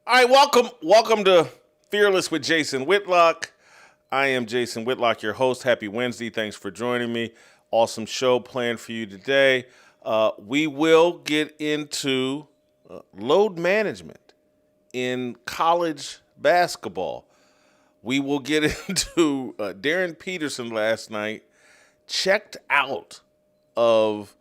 All right, welcome to Fearless with Jason Whitlock. I am Jason Whitlock, your host. Happy Wednesday. Thanks for joining me. Awesome show planned for you today. We will get into load management in college basketball. We will get into Darryn Peterson last night checked out of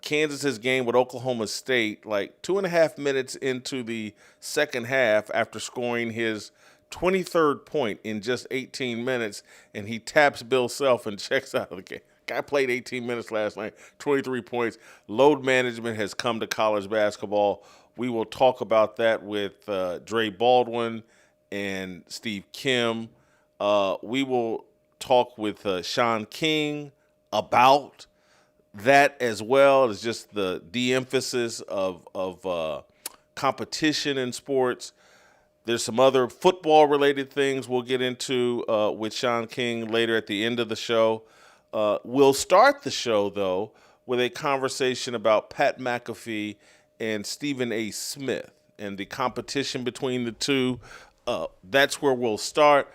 Kansas's game with Oklahoma State, like 2.5 minutes into the second half after scoring his 23rd point in just 18 minutes, and he taps Bill Self and checks out of the game. Guy played 18 minutes last night, 23 points. Load management has come to college basketball. We will talk about that with Dre Baldwin and Steve Kim. We will talk with Sean King about that as well as just the de-emphasis of competition in sports. There's some other football-related things we'll get into with Sean King later at the end of the show. We'll start the show, though, with a conversation about Pat McAfee and Stephen A. Smith and the competition between the two. That's where we'll start.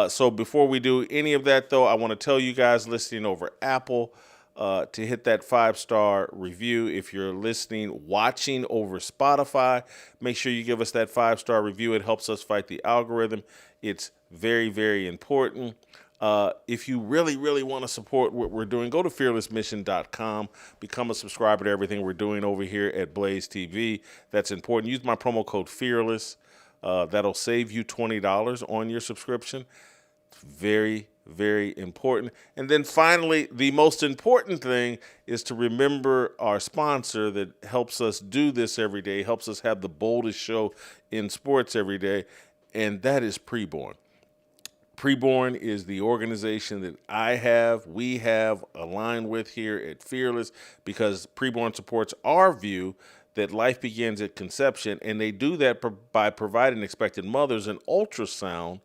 So before we do any of that, though, I want to tell you guys listening over Apple to hit that 5-star review. If you're watching over Spotify, make sure you give us that 5-star review. It helps us fight the algorithm. It's very, very important. If you really, really want to support what we're doing, go to fearlessmission.com. Become a subscriber to everything we're doing over here at Blaze TV. That's important. Use my promo code FEARLESS. That'll save you $20 on your subscription. It's very, very important. And then finally, the most important thing is to remember our sponsor that helps us do this every day, helps us have the boldest show in sports every day, and that is PreBorn. PreBorn is the organization that we have aligned with here at Fearless, because PreBorn supports our view that life begins at conception, and they do that by providing expectant mothers an ultrasound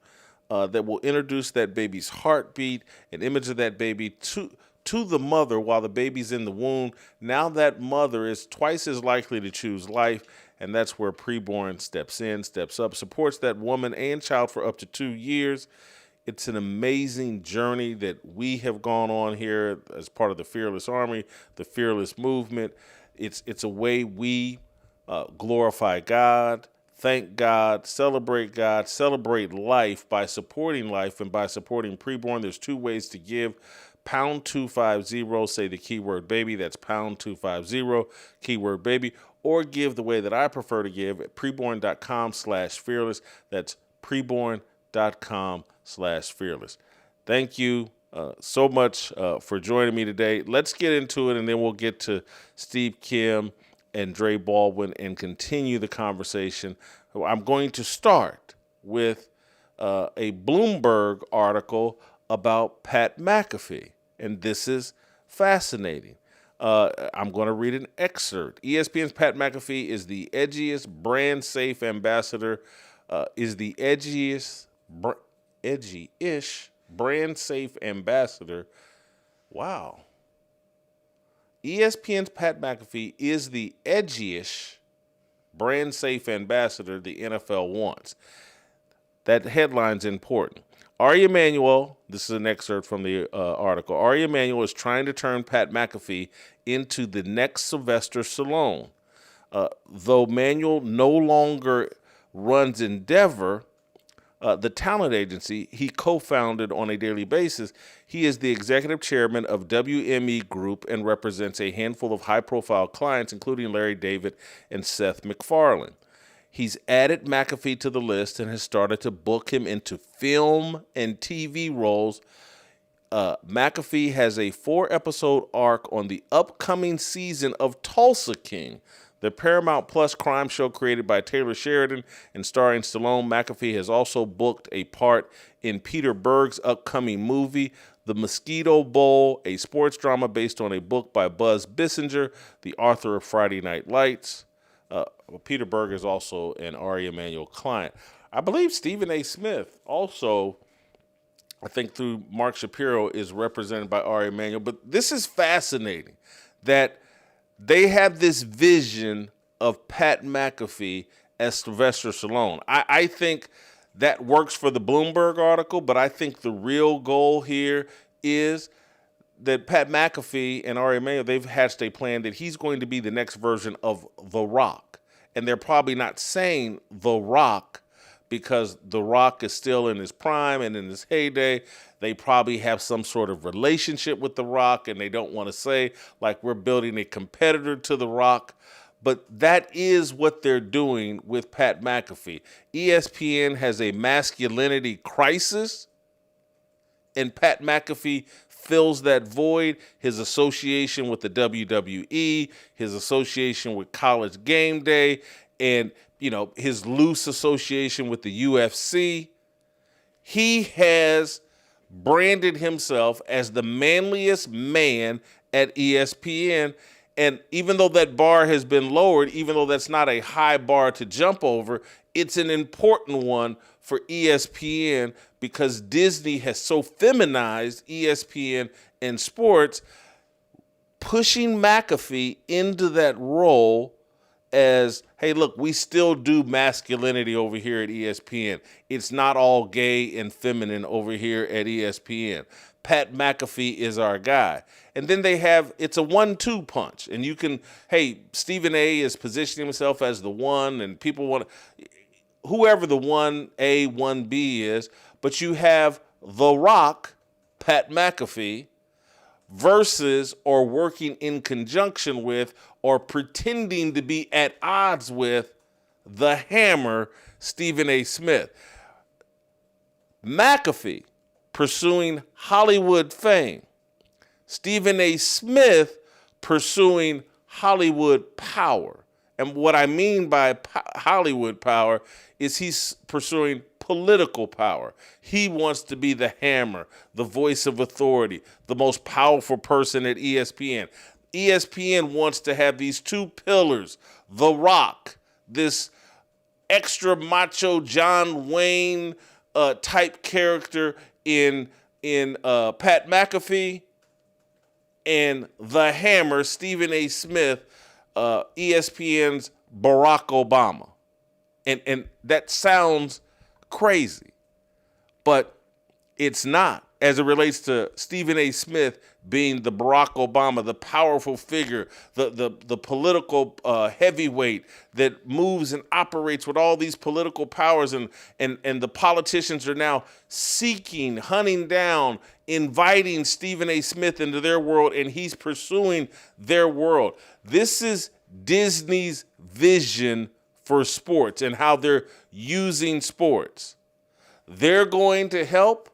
that will introduce that baby's heartbeat, an image of that baby to the mother while the baby's in the womb. Now that mother is twice as likely to choose life, and that's where PreBorn steps in, steps up, supports that woman and child for up to 2 years. It's an amazing journey that we have gone on here as part of the Fearless Army, the Fearless Movement. It's a way we glorify God, thank God, celebrate life by supporting life, and by supporting PreBorn. There's 2 ways to give. Pound 250, say the keyword baby. That's pound 250, keyword baby. Or give the way that I prefer to give at preborn.com/fearless. That's preborn.com/fearless. Thank you so much for joining me today. Let's get into it, and then we'll get to Steve Kim and Dre Baldwin and continue the conversation. I'm going to start with a Bloomberg article about Pat McAfee, and this is fascinating. I'm going to read an excerpt. ESPN's Pat McAfee is the edgiest brand-safe ambassador, edgy-ish brand-safe ambassador. Wow. ESPN's Pat McAfee is the edgy-ish brand-safe ambassador the NFL wants. That headline's important. Ari Emanuel, this is an excerpt from the article, Ari Emanuel is trying to turn Pat McAfee into the next Sylvester Stallone. Though Manuel no longer runs Endeavor, the talent agency he co-founded on a daily basis, he is the executive chairman of WME Group and represents a handful of high-profile clients, including Larry David and Seth MacFarlane. He's added McAfee to the list and has started to book him into film and TV roles. McAfee has a 4-episode arc on the upcoming season of Tulsa King, the Paramount Plus crime show created by Taylor Sheridan and starring Stallone. McAfee has also booked a part in Peter Berg's upcoming movie, The Mosquito Bowl, a sports drama based on a book by Buzz Bissinger, the author of Friday Night Lights. Peter Berg is also an Ari Emanuel client. I believe Stephen A. Smith also, I think through Mark Shapiro, is represented by Ari Emanuel. But this is fascinating that they have this vision of Pat McAfee as Sylvester Stallone. I think that works for the Bloomberg article, but I think the real goal here is that Pat McAfee and Ari Emanuel, they've hatched a plan that he's going to be the next version of The Rock. And they're probably not saying The Rock because The Rock is still in his prime and in his heyday. They probably have some sort of relationship with The Rock, and they don't want to say, like, we're building a competitor to The Rock. But that is what they're doing with Pat McAfee. ESPN has a masculinity crisis, and Pat McAfee fills that void. His association with the WWE, his association with College Game Day, and his loose association with the UFC. He has branded himself as the manliest man at ESPN. And even though that bar has been lowered, even though that's not a high bar to jump over, it's an important one for ESPN because Disney has so feminized ESPN and sports, pushing McAfee into that role as, hey, look, we still do masculinity over here at ESPN. It's not all gay and feminine over here at ESPN. Pat McAfee is our guy. And then it's a 1-2 punch. And you can, hey, Stephen A is positioning himself as the one, and people want to, whoever the 1A, 1B is, but you have The Rock, Pat McAfee, versus or working in conjunction with or pretending to be at odds with the Hammer, Stephen A. Smith. McAfee pursuing Hollywood fame. Stephen A. Smith pursuing Hollywood power. And what I mean by Hollywood power is he's pursuing political power. He wants to be the Hammer, the voice of authority, the most powerful person at ESPN. ESPN wants to have these two pillars, The Rock, this extra macho John Wayne type character in Pat McAfee, and the Hammer, Stephen A. Smith, ESPN's Barack Obama. And that sounds crazy, but it's not, as it relates to Stephen A. Smith being the Barack Obama, the powerful figure, the political heavyweight that moves and operates with all these political powers, and the politicians are now seeking, hunting down, inviting Stephen A. Smith into their world, and he's pursuing their world. This is Disney's vision for sports and how they're using sports. They're going to help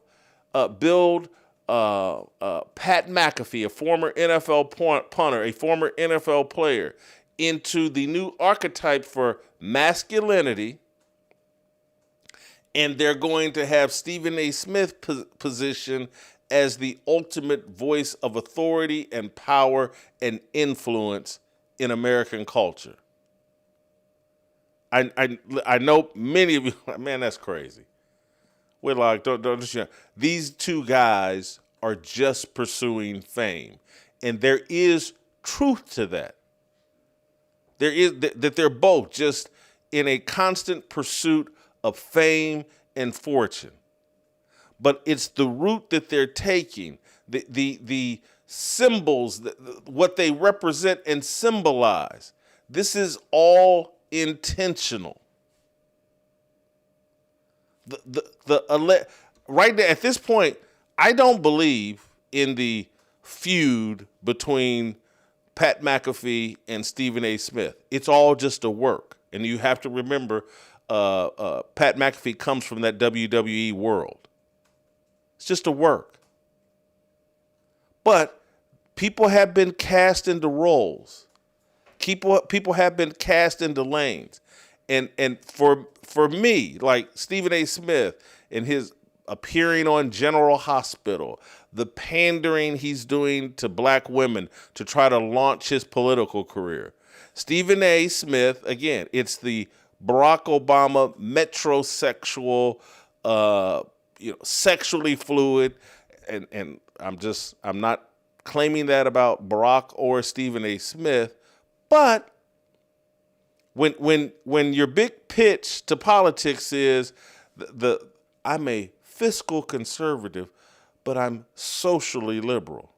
build Pat McAfee, a former NFL punter, a former NFL player, into the new archetype for masculinity, and they're going to have Stephen A. Smith position as the ultimate voice of authority and power and influence in American culture. I know many of you, man, that's crazy. Whitlock, don't these two guys are just pursuing fame, and there is truth to that. There is that they're both just in a constant pursuit of fame and fortune. But it's the route that they're taking, the symbols, what they represent and symbolize. This is all intentional. Right there at this point, I don't believe in the feud between Pat McAfee and Stephen A. Smith. It's all just a work, and you have to remember, Pat McAfee comes from that WWE world. It's just a work. But people have been cast into roles. People have been cast into lanes. And for me, like Stephen A. Smith and his appearing on General Hospital, the pandering he's doing to black women to try to launch his political career. Stephen A. Smith, again, it's the Barack Obama metrosexual, sexually fluid, and I'm not claiming that about Barack or Stephen A. Smith, but When your big pitch to politics is I'm a fiscal conservative, but I'm socially liberal.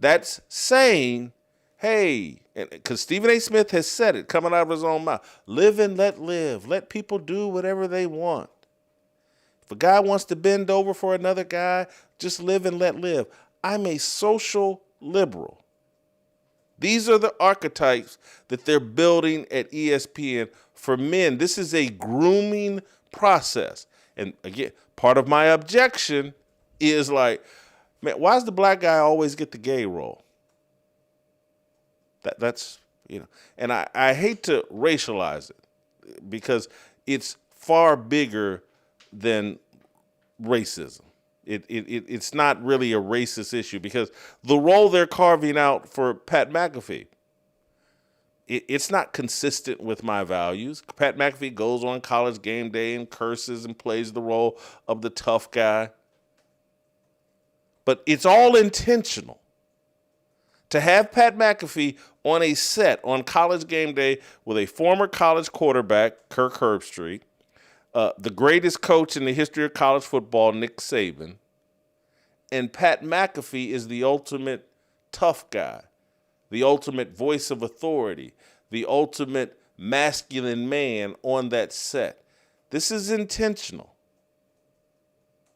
That's saying, hey, because Stephen A. Smith has said it coming out of his own mouth, live and let live. Let people do whatever they want. If a guy wants to bend over for another guy, just live and let live. I'm a social liberal. These are the archetypes that they're building at ESPN for men. This is a grooming process. And again, part of my objection is like, man, why does the black guy always get the gay role? That's, and I hate to racialize it because it's far bigger than racism. It's not really a racist issue because the role they're carving out for Pat McAfee, it's not consistent with my values. Pat McAfee goes on College Game Day and curses and plays the role of the tough guy. But it's all intentional. To have Pat McAfee on a set on College Game Day with a former college quarterback, Kirk Herbstreit, the greatest coach in the history of college football, Nick Saban, and Pat McAfee is the ultimate tough guy, the ultimate voice of authority, the ultimate masculine man on that set. This is intentional.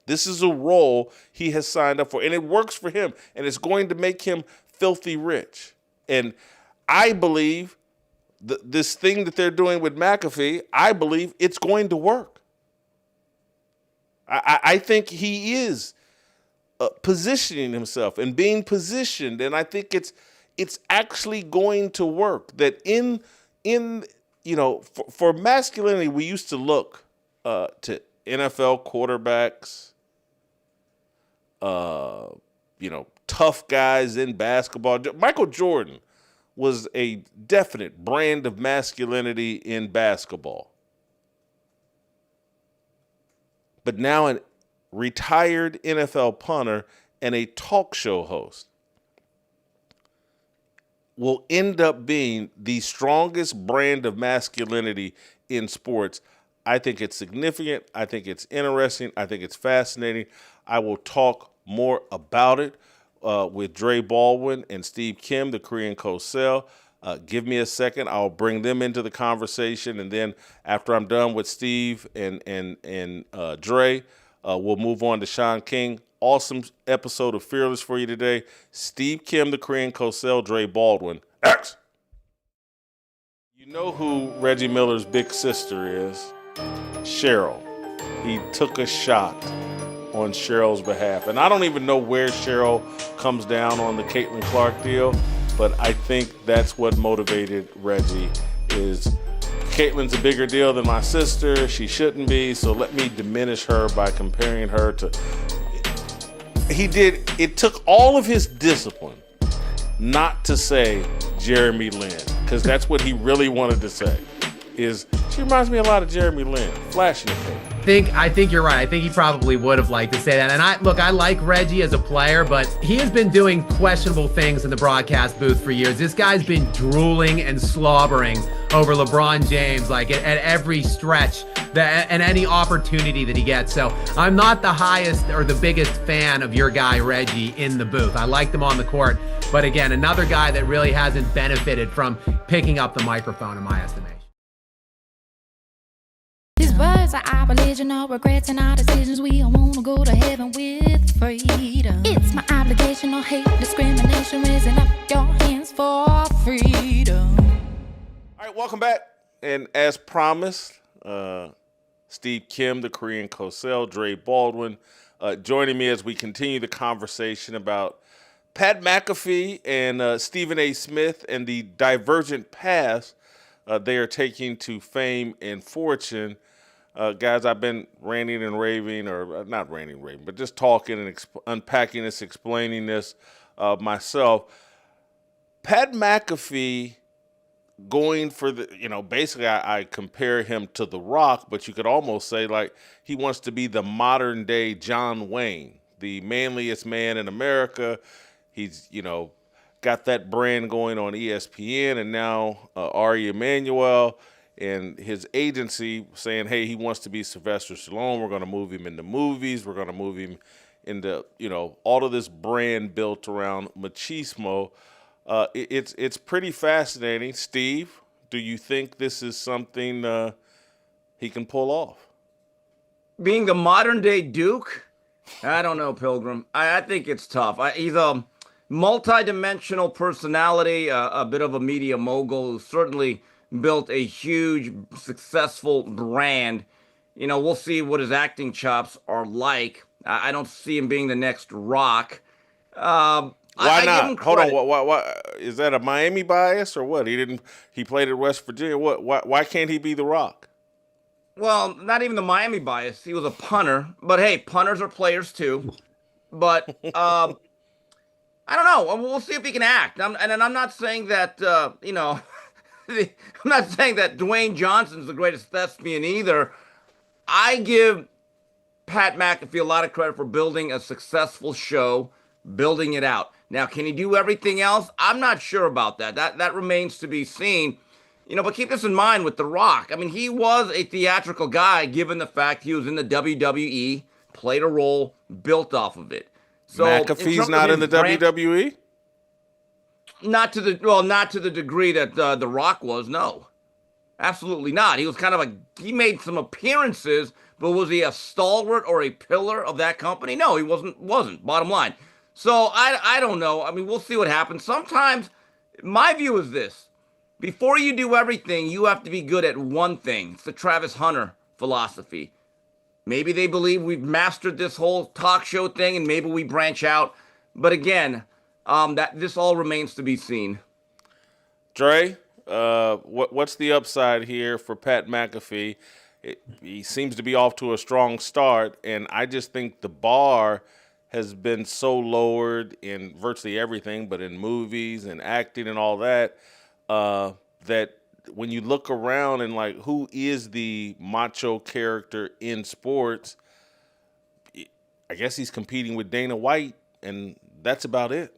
This is a role he has signed up for, and it works for him, and it's going to make him filthy rich. And I believe this thing that they're doing with McAfee, I believe it's going to work. I think he is positioning himself and being positioned, and I think it's actually going to work. That for masculinity, we used to look to NFL quarterbacks, tough guys in basketball. Michael Jordan was a definite brand of masculinity in basketball. But now a retired NFL punter and a talk show host will end up being the strongest brand of masculinity in sports. I think it's significant. I think it's interesting. I think it's fascinating. I will talk more about it with Dre Baldwin and Steve Kim, the Korean co-sell. Give me a second. I'll bring them into the conversation. And then after I'm done with Steve and Dre, we'll move on to Sean King. Awesome episode of Fearless for you today. Steve Kim, the Korean co-sell, Dre Baldwin. X. You know who Reggie Miller's big sister is? Cheryl. He took a shot on Cheryl's behalf. And I don't even know where Cheryl comes down on the Caitlin Clark deal, but I think that's what motivated Reggie is Caitlin's a bigger deal than my sister. She shouldn't be, so let me diminish her by comparing her to... It took all of his discipline not to say Jeremy Lin, because that's what he really wanted to say. She reminds me a lot of Jeremy Lin, flashing at me. I think you're right. I think he probably would have liked to say that. And I like Reggie as a player, but he has been doing questionable things in the broadcast booth for years. This guy's been drooling and slobbering over LeBron James, like at every stretch and any opportunity that he gets. So I'm not the highest or the biggest fan of your guy, Reggie, in the booth. I like him on the court. But again, another guy that really hasn't benefited from picking up the microphone in my estimation. These words are our religion, our regrets and our decisions. We all want to go to heaven with freedom. It's my obligation, no hate, discrimination, raising up your hands for freedom. All right, welcome back. And as promised, Steve Kim, the Korean co-sell, Dre Baldwin, joining me as we continue the conversation about Pat McAfee and Stephen A. Smith and the divergent paths they are taking to fame and fortune. Guys, I've been ranting and raving, or not ranting and raving, but just talking and unpacking this, explaining this myself. Pat McAfee going for basically I compare him to The Rock, but you could almost say like he wants to be the modern day John Wayne, the manliest man in America. He's, got that brand going on ESPN, and now Ari Emanuel and his agency saying, hey, he wants to be Sylvester Stallone. We're going to move him into movies. We're going to move him into, all of this brand built around machismo. It's pretty fascinating. Steve, do you think this is something he can pull off? Being the modern day Duke, I don't know, Pilgrim. I think it's tough. He's a multi-dimensional personality, a bit of a media mogul who certainly built a huge, successful brand. We'll see what his acting chops are like. I don't see him being the next Rock. Why not? Hold on. Why is that a Miami bias or what? He played at West Virginia. Why can't he be the Rock? Well, not even the Miami bias. He was a punter. But hey, punters are players too. But I don't know. We'll see if he can act. And I'm not saying that I'm not saying that Dwayne Johnson's the greatest thespian either. I give Pat McAfee a lot of credit for building a successful show, building it out. Now, can he do everything else? I'm not sure about that. That remains to be seen. But keep this in mind with The Rock. I mean, he was a theatrical guy, given the fact he was in the WWE, played a role, built off of it. So McAfee's not in the WWE? Not to the degree that The Rock was, no. Absolutely not. He was he made some appearances, but was he a stalwart or a pillar of that company? No, he wasn't, bottom line. So I don't know. I mean, we'll see what happens. Sometimes my view is this. Before you do everything, you have to be good at one thing. It's the Travis Hunter philosophy. Maybe they believe we've mastered this whole talk show thing and maybe we branch out. But again, that this all remains to be seen. Dre, what's the upside here for Pat McAfee? He seems to be off to a strong start, and I just think the bar has been so lowered in virtually everything, but in movies and acting and all that, that when you look around and like who is the macho character in sports, I guess he's competing with Dana White, and that's about it.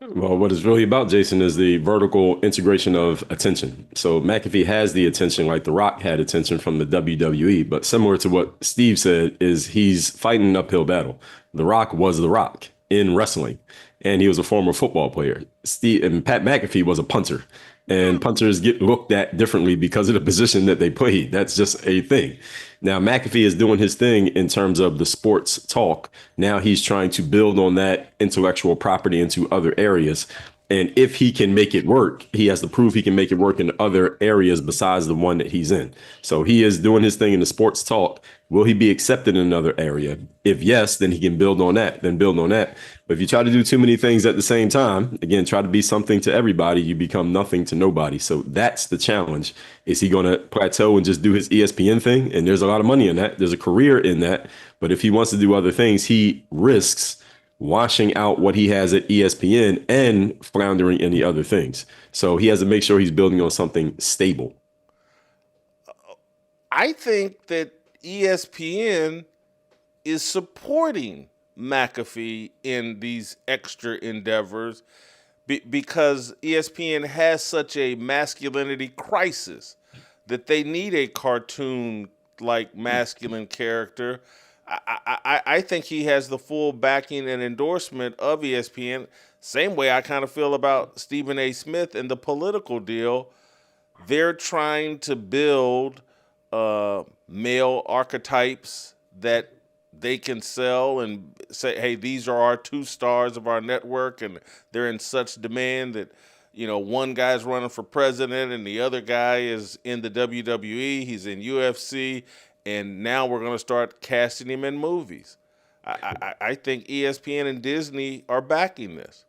Well, what it's really about, Jason, is the vertical integration of attention. So McAfee has the attention like The Rock had attention from the WWE, but similar to what Steve said is he's fighting an uphill battle. The Rock was The Rock in wrestling, and he was a former football player. Pat McAfee was a punter, and punters get looked at differently because of the position that they play. That's just a thing. Now, McAfee is doing his thing in terms of the sports talk. Now he's trying to build on that intellectual property into other areas. And if he can make it work, he has to prove he can make it work in other areas besides the one that he's in. So he is doing his thing in the sports talk. Will he be accepted in another area? If yes, then he can build on that, then build on that. But if you try to do too many things at the same time, again, try to be something to everybody, you become nothing to nobody. So that's the challenge. Is he going to plateau and just do his ESPN thing? And there's a lot of money in that. There's a career in that. But if he wants to do other things, he risks washing out what he has at ESPN and floundering in the other things. So he has to make sure he's building on something stable. I think that ESPN is supporting McAfee in these extra endeavors because ESPN has such a masculinity crisis that they need a cartoon-like masculine character. I think he has the full backing and endorsement of ESPN. Same way I kind of feel about Stephen A. Smith and the political deal. They're trying to build male archetypes that they can sell and say, hey, these are our two stars of our network, and they're in such demand that, one guy's running for president and the other guy is in the WWE, he's in UFC, and now we're going to start casting him in movies. I think ESPN and Disney are backing this.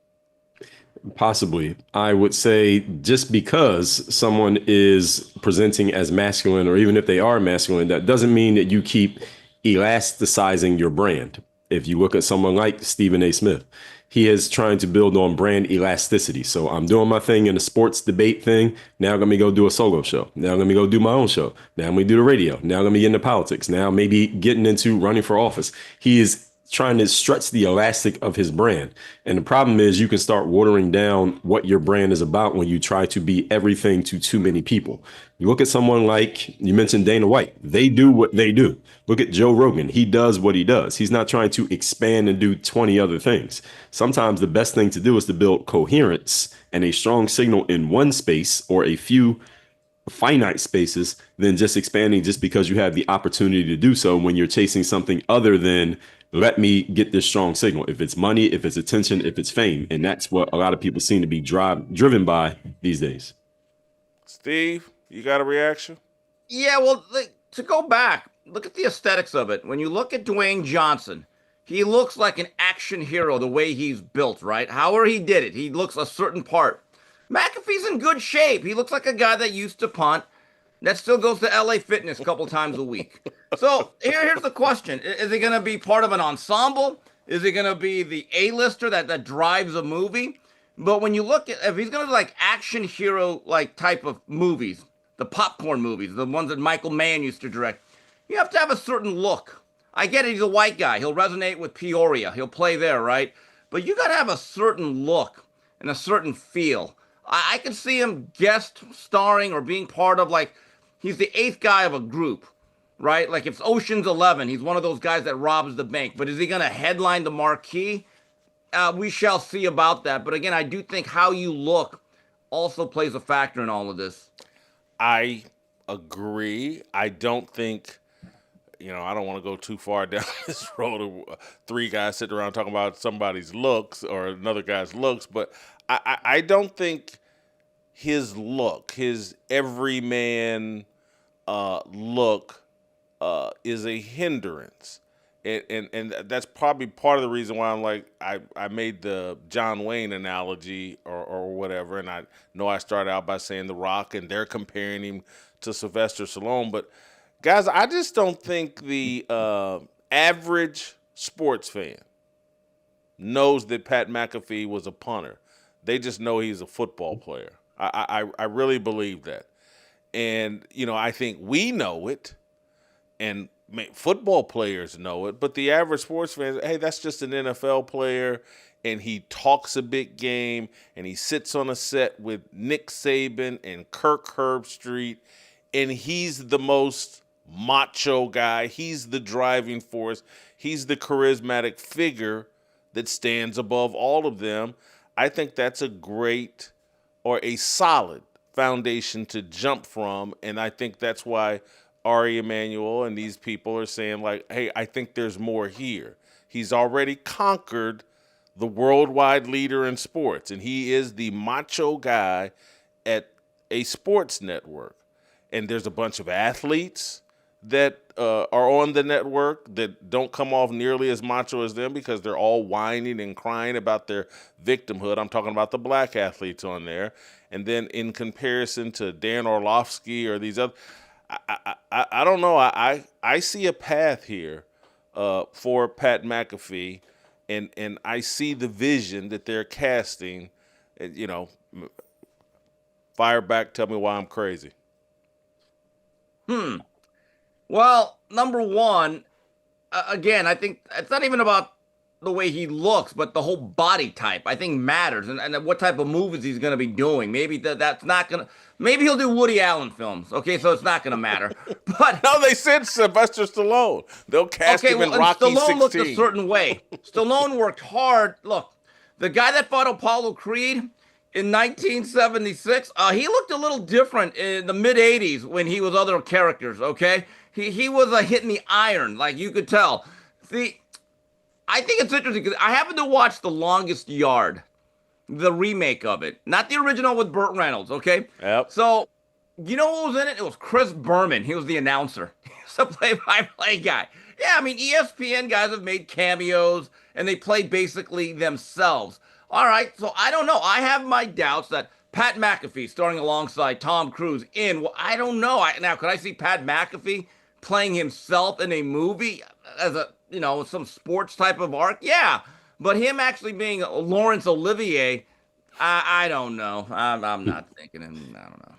Possibly. I would say just because someone is presenting as masculine, or even if they are masculine, that doesn't mean that you keep elasticizing your brand. If you look at someone like Stephen A. Smith, he is trying to build on brand elasticity. So I'm doing my thing in a sports debate thing. Now I'm going to go do a solo show. Now I'm going to go do my own show. Now I'm going to do the radio. Now I'm going to get into politics. Now maybe getting into running for office. He is trying to stretch the elastic of his brand. And the problem is you can start watering down what your brand is about when you try to be everything to too many people. You look at someone like, you mentioned Dana White. They do what they do. Look at Joe Rogan. He does what he does. He's not trying to expand and do 20 other things. Sometimes the best thing to do is to build coherence and a strong signal in one space or a few finite spaces than just expanding just because you have the opportunity to do so when you're chasing something other than let me get this strong signal. If it's money, if it's attention, if it's fame. And that's what a lot of people seem to be driven by these days. Steve, you got a reaction? Yeah, well, to go back, look at the aesthetics of it. When you look at Dwayne Johnson, he looks like an action hero the way he's built, right? However he did it, he looks a certain part. McAfee's in good shape. He looks like a guy that used to punt, that still goes to LA Fitness a couple times a week. So here's the question. Is he going to be part of an ensemble? Is he going to be the A-lister that drives a movie? But when you look at, if he's going to do like action hero like type of movies, the popcorn movies, the ones that Michael Mann used to direct, you have to have a certain look. I get it, he's a white guy. He'll resonate with Peoria. He'll play there, right? But you got to have a certain look and a certain feel. I could see him guest starring or being part of, like, he's the eighth guy of a group, right? Like if it's Ocean's 11, he's one of those guys that robs the bank. But is he going to headline the marquee? We shall see about that. But again, I do think how you look also plays a factor in all of this. I agree. I don't think, I don't want to go too far down this road of three guys sitting around talking about somebody's looks or another guy's looks, but I don't think his look, his everyman look is a hindrance. And that's probably part of the reason why I'm like, I made the John Wayne analogy or whatever. And I know I started out by saying The Rock, and they're comparing him to Sylvester Stallone. But, guys, I just don't think the average sports fan knows that Pat McAfee was a punter. They just know he's a football player. I really believe that. And, I think we know it, and football players know it, but the average sports fan, hey, that's just an NFL player, and he talks a big game, and he sits on a set with Nick Saban and Kirk Herbstreit, and he's the most macho guy. He's the driving force. He's the charismatic figure that stands above all of them. I think that's a great or a solid foundation to jump from, and I think that's why Ari Emanuel and these people are saying, like, hey, I think there's more here. He's already conquered the worldwide leader in sports, and he is the macho guy at a sports network. And there's a bunch of athletes that are on the network that don't come off nearly as macho as them because they're all whining and crying about their victimhood. I'm talking about the black athletes on there. And then in comparison to Dan Orlovsky or these other, I don't know. I see a path here for Pat McAfee, and I see the vision that they're casting. Fire back, tell me why I'm crazy. Well, number one, again, I think it's not even about the way he looks, but the whole body type, I think, matters. And what type of movies he's going to be doing. Maybe that's not going to... Maybe he'll do Woody Allen films. Okay, so it's not going to matter. But no, they said Sylvester Stallone. They'll cast him in Rocky Stallone 16. looked a certain way. Stallone worked hard. Look, the guy that fought Apollo Creed in 1976, he looked a little different in the mid-'80s when he was other characters, okay? He was hitting the iron, like you could tell. See, I think it's interesting because I happened to watch The Longest Yard, the remake of it, not the original with Burt Reynolds, okay? Yep. So, you know what was in it? It was Chris Berman. He was the announcer. He was a play-by-play guy. Yeah, I mean, ESPN guys have made cameos, and they play basically themselves. All right, so I don't know. I have my doubts that Pat McAfee starring alongside Tom Cruise I don't know. Now, could I see Pat McAfee playing himself in a movie as some sports type of arc? Yeah, but him actually being Laurence Olivier, I don't know. I'm not thinking him. I don't know.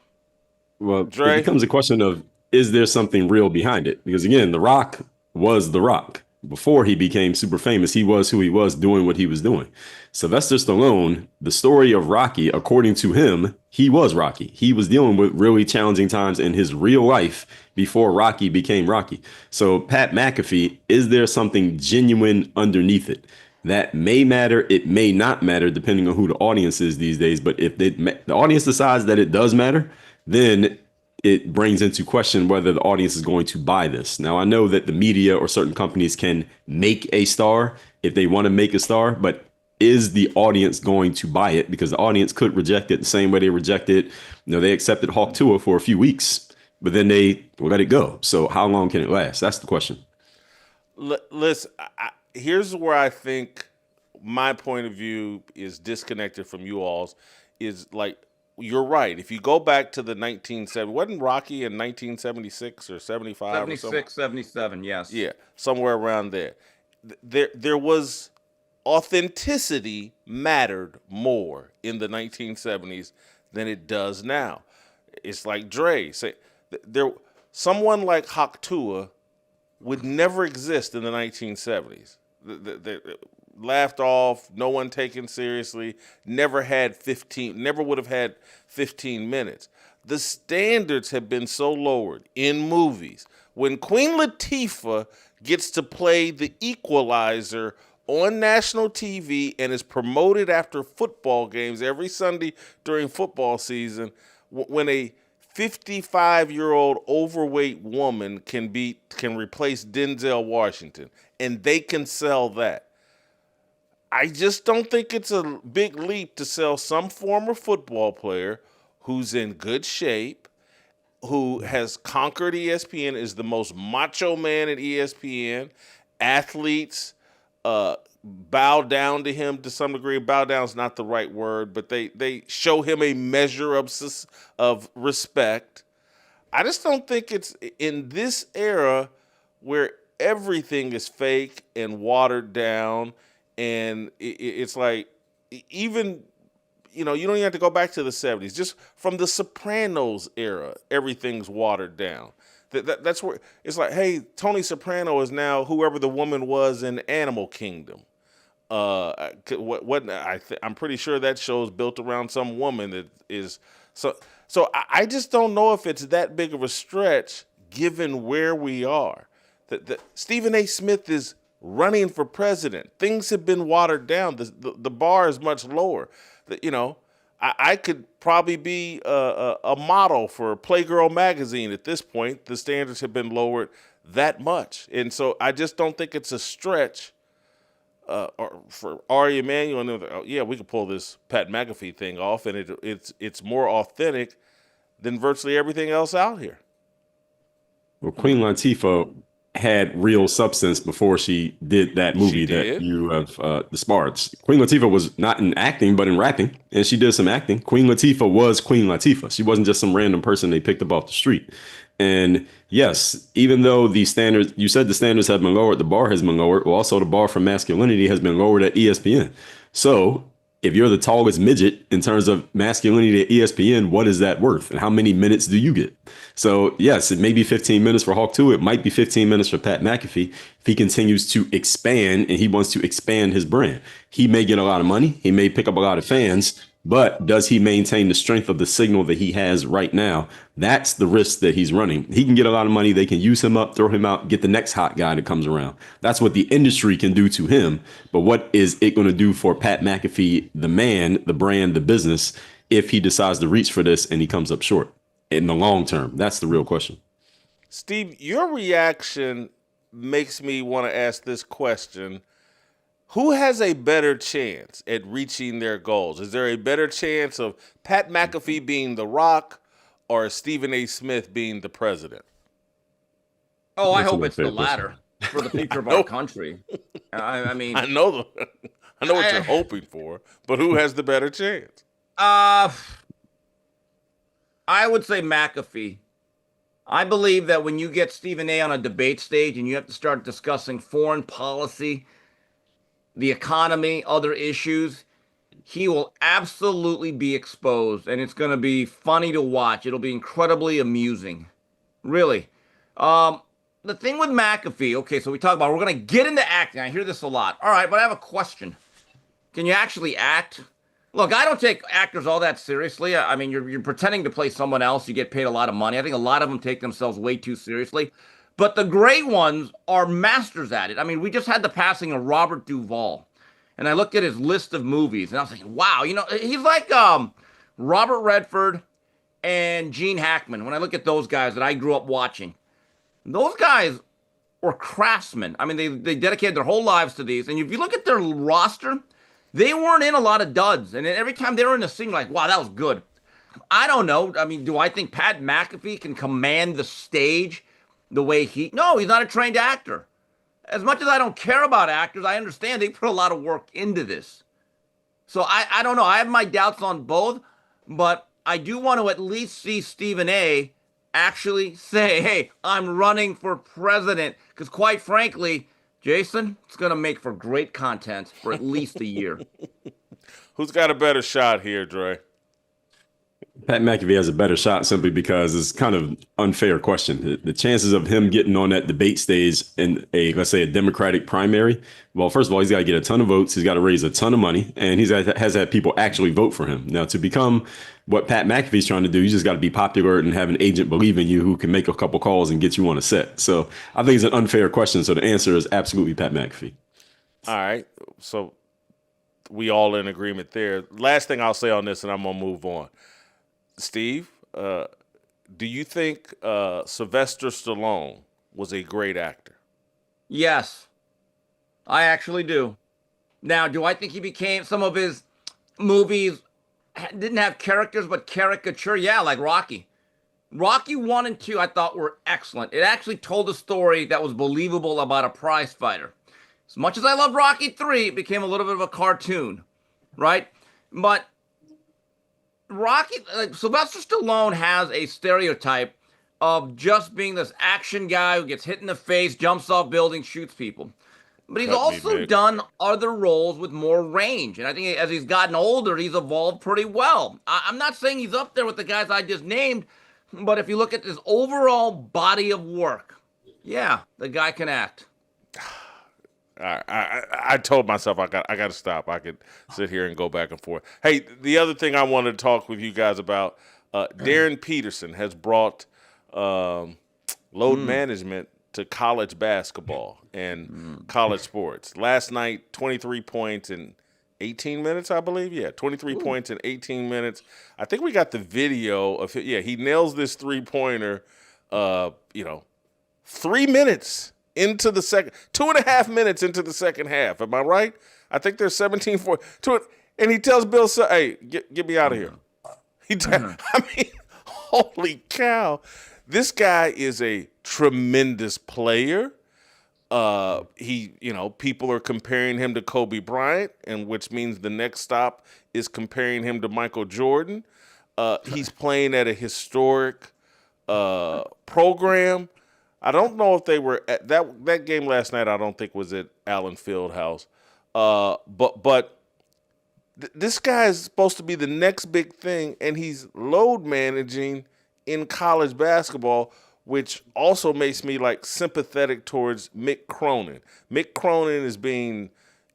Well, Dre? It becomes a question of, is there something real behind it? Because again, The Rock was The Rock. before he became super famous, he was who he was doing what he was doing. Sylvester Stallone, the story of Rocky, according to him, he was Rocky. He was dealing with really challenging times in his real life before Rocky became Rocky. So Pat McAfee, is there something genuine underneath it? That may matter. It may not matter depending on who the audience is these days. But if the audience decides that it does matter, then it brings into question whether the audience is going to buy this. Now, I know that the media or certain companies can make a star if they want to make a star, but is the audience going to buy it? Because the audience could reject it the same way they rejected, they accepted Hawk Tuah for a few weeks, but then they let it go. So how long can it last? That's the question. Listen, here's where I think my point of view is disconnected from you all's. Is like, you're right. If you go back to the 1970s, wasn't Rocky in 1976 or 75 76, or something? 77, yes. Yeah, somewhere around there. There was authenticity mattered more in the 1970s than it does now. It's like Dre say someone like Hawk Tuah would never exist in the 1970s. Laughed off, no one taken seriously, never would have had 15 minutes. The standards have been so lowered in movies. When Queen Latifah gets to play the equalizer on national TV and is promoted after football games every Sunday during football season, when a 55-year-old overweight woman can replace Denzel Washington, and they can sell that. I just don't think it's a big leap to sell some former football player who's in good shape, who has conquered ESPN, is the most macho man at ESPN. Athletes bow down to him to some degree. Bow down is not the right word, but they show him a measure of respect. I just don't think it's in this era where everything is fake and watered down. And it's like, even, you don't even have to go back to the 70s. Just from the Sopranos era, everything's watered down. That's where it's like, hey, Tony Soprano is now whoever the woman was in Animal Kingdom. I'm pretty sure that show's built around some woman that is so. So I just don't know if it's that big of a stretch given where we are. That Stephen A. Smith is running for president. Things have been watered down. The bar is much lower. I could probably be a model for Playgirl magazine at this point. The standards have been lowered that much. And so I just don't think it's a stretch or for Ari Emanuel. Yeah, we could pull this Pat McAfee thing off, and it's more authentic than virtually everything else out here. Well, Queen Latifah had real substance before she did that movie that you have disparaged. Queen Latifah was not in acting, but in rapping, and she did some acting. Queen Latifah was Queen Latifah. She wasn't just some random person they picked up off the street. And yes, even though the standards, you said the standards have been lowered, the bar has been lowered. Well, also the bar for masculinity has been lowered at ESPN. So if you're the tallest midget in terms of masculinity at ESPN, what is that worth? And how many minutes do you get? So yes, it may be 15 minutes for Hawk Tuah. It might be 15 minutes for Pat McAfee. If he continues to expand and he wants to expand his brand, he may get a lot of money. He may pick up a lot of fans, but does he maintain the strength of the signal that he has right now? That's the risk that he's running. He can get a lot of money. They can use him up, throw him out, get the next hot guy that comes around. That's what the industry can do to him. But what is it going to do for Pat McAfee, the man, the brand, the business, if he decides to reach for this and he comes up short in the long term? That's the real question. Steve, your reaction makes me want to ask this question. Who has a better chance at reaching their goals? Is there a better chance of Pat McAfee being The Rock or Stephen A. Smith being the president? Oh, I hope it's the latter for the future of our country. I mean, I know what you're hoping for, but who has the better chance? I would say McAfee. I believe that when you get Stephen A. on a debate stage and you have to start discussing foreign policy, the economy, other issues, he will absolutely be exposed, and it's going to be funny to watch. It'll be incredibly amusing, really. the thing with McAfee, okay, so we talk about, we're going to get into acting. I hear this a lot. All right, but I have a question. Can you actually act? Look, I don't take actors all that seriously. I mean, you're pretending to play someone else. You get paid a lot of money. I think a lot of them take themselves way too seriously. But the great ones are masters at it. I mean, we just had the passing of Robert Duvall. And I looked at his list of movies, and I was thinking, wow, he's like Robert Redford and Gene Hackman. When I look at those guys that I grew up watching, those guys were craftsmen. I mean, they dedicated their whole lives to these. And if you look at their roster, they weren't in a lot of duds. And every time they were in a scene, like, wow, that was good. I don't know. I mean, do I think Pat McAfee can command the stage the way No, he's not a trained actor. As much as I don't care about actors, I understand they put a lot of work into this. So I don't know. I have my doubts on both, but I do want to at least see Stephen A. actually say, hey, I'm running for president. Because quite frankly, Jason, it's going to make for great content for at least a year. Who's got a better shot here, Dre? Pat McAfee has a better shot simply because it's kind of unfair question. The chances of him getting on that debate stage in let's say a Democratic primary, well, first of all, he's got to get a ton of votes. He's got to raise a ton of money, and has had people actually vote for him. Now, to become what Pat McAfee's trying to do, you just got to be popular and have an agent believe in you who can make a couple calls and get you on a set. So I think it's an unfair question. So the answer is absolutely Pat McAfee. All right. So we all in agreement there. Last thing I'll say on this, and I'm going to move on. Steve, do you think Sylvester Stallone was a great actor? Yes, I actually do. Now, do I think he became, some of his movies didn't have characters but caricature? Yeah, like Rocky. Rocky 1 and 2 I thought were excellent. It actually told a story that was believable about a prize fighter. As much as I loved Rocky 3, it became a little bit of a cartoon, right? But Sylvester Stallone has a stereotype of just being this action guy who gets hit in the face, jumps off buildings, shoots people. But he's also done other roles with more range. And I think as he's gotten older, he's evolved pretty well. I'm not saying he's up there with the guys I just named, but if you look at his overall body of work, yeah, the guy can act. I told myself I got to stop. I could sit here and go back and forth. Hey, the other thing I wanted to talk with you guys about, Darryn Peterson has brought load management to college basketball and college sports. Last night, 23 points in 18 minutes, I believe. Yeah, 23 points in 18 minutes. I think we got the video of it. Yeah, he nails this three-pointer, 3 minutes into the second, 2.5 minutes into the second half. Am I right? I think there's 17-4. And he tells Bill, hey, get me out of here. I mean, holy cow. This guy is a tremendous player. People are comparing him to Kobe Bryant, and which means the next stop is comparing him to Michael Jordan. He's playing at a historic program. I don't know if they were at that game last night. I don't think was at Allen Fieldhouse. But this guy is supposed to be the next big thing, and he's load managing in college basketball, which also makes me sympathetic towards Mick Cronin. Mick Cronin is being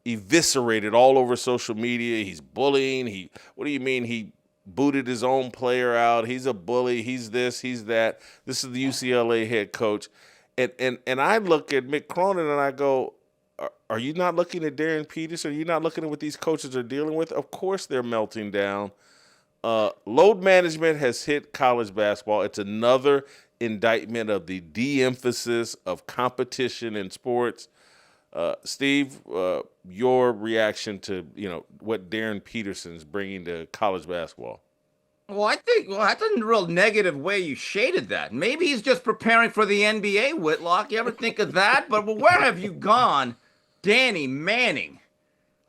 eviscerated all over social media. He's bullying. What do you mean he booted his own player out? He's a bully. He's this, he's that. This is the UCLA head coach. And I look at Mick Cronin and I go, are you not looking at Darryn Peterson? Are you not looking at what these coaches are dealing with? Of course they're melting down. Load management has hit college basketball. It's another indictment of the de-emphasis of competition in sports. Steve, your reaction to what Darryn Peterson's bringing to college basketball? Well, I think that's a real negative way you shaded that. Maybe he's just preparing for the NBA, Whitlock. You ever think of that? But where have you gone, Danny Manning?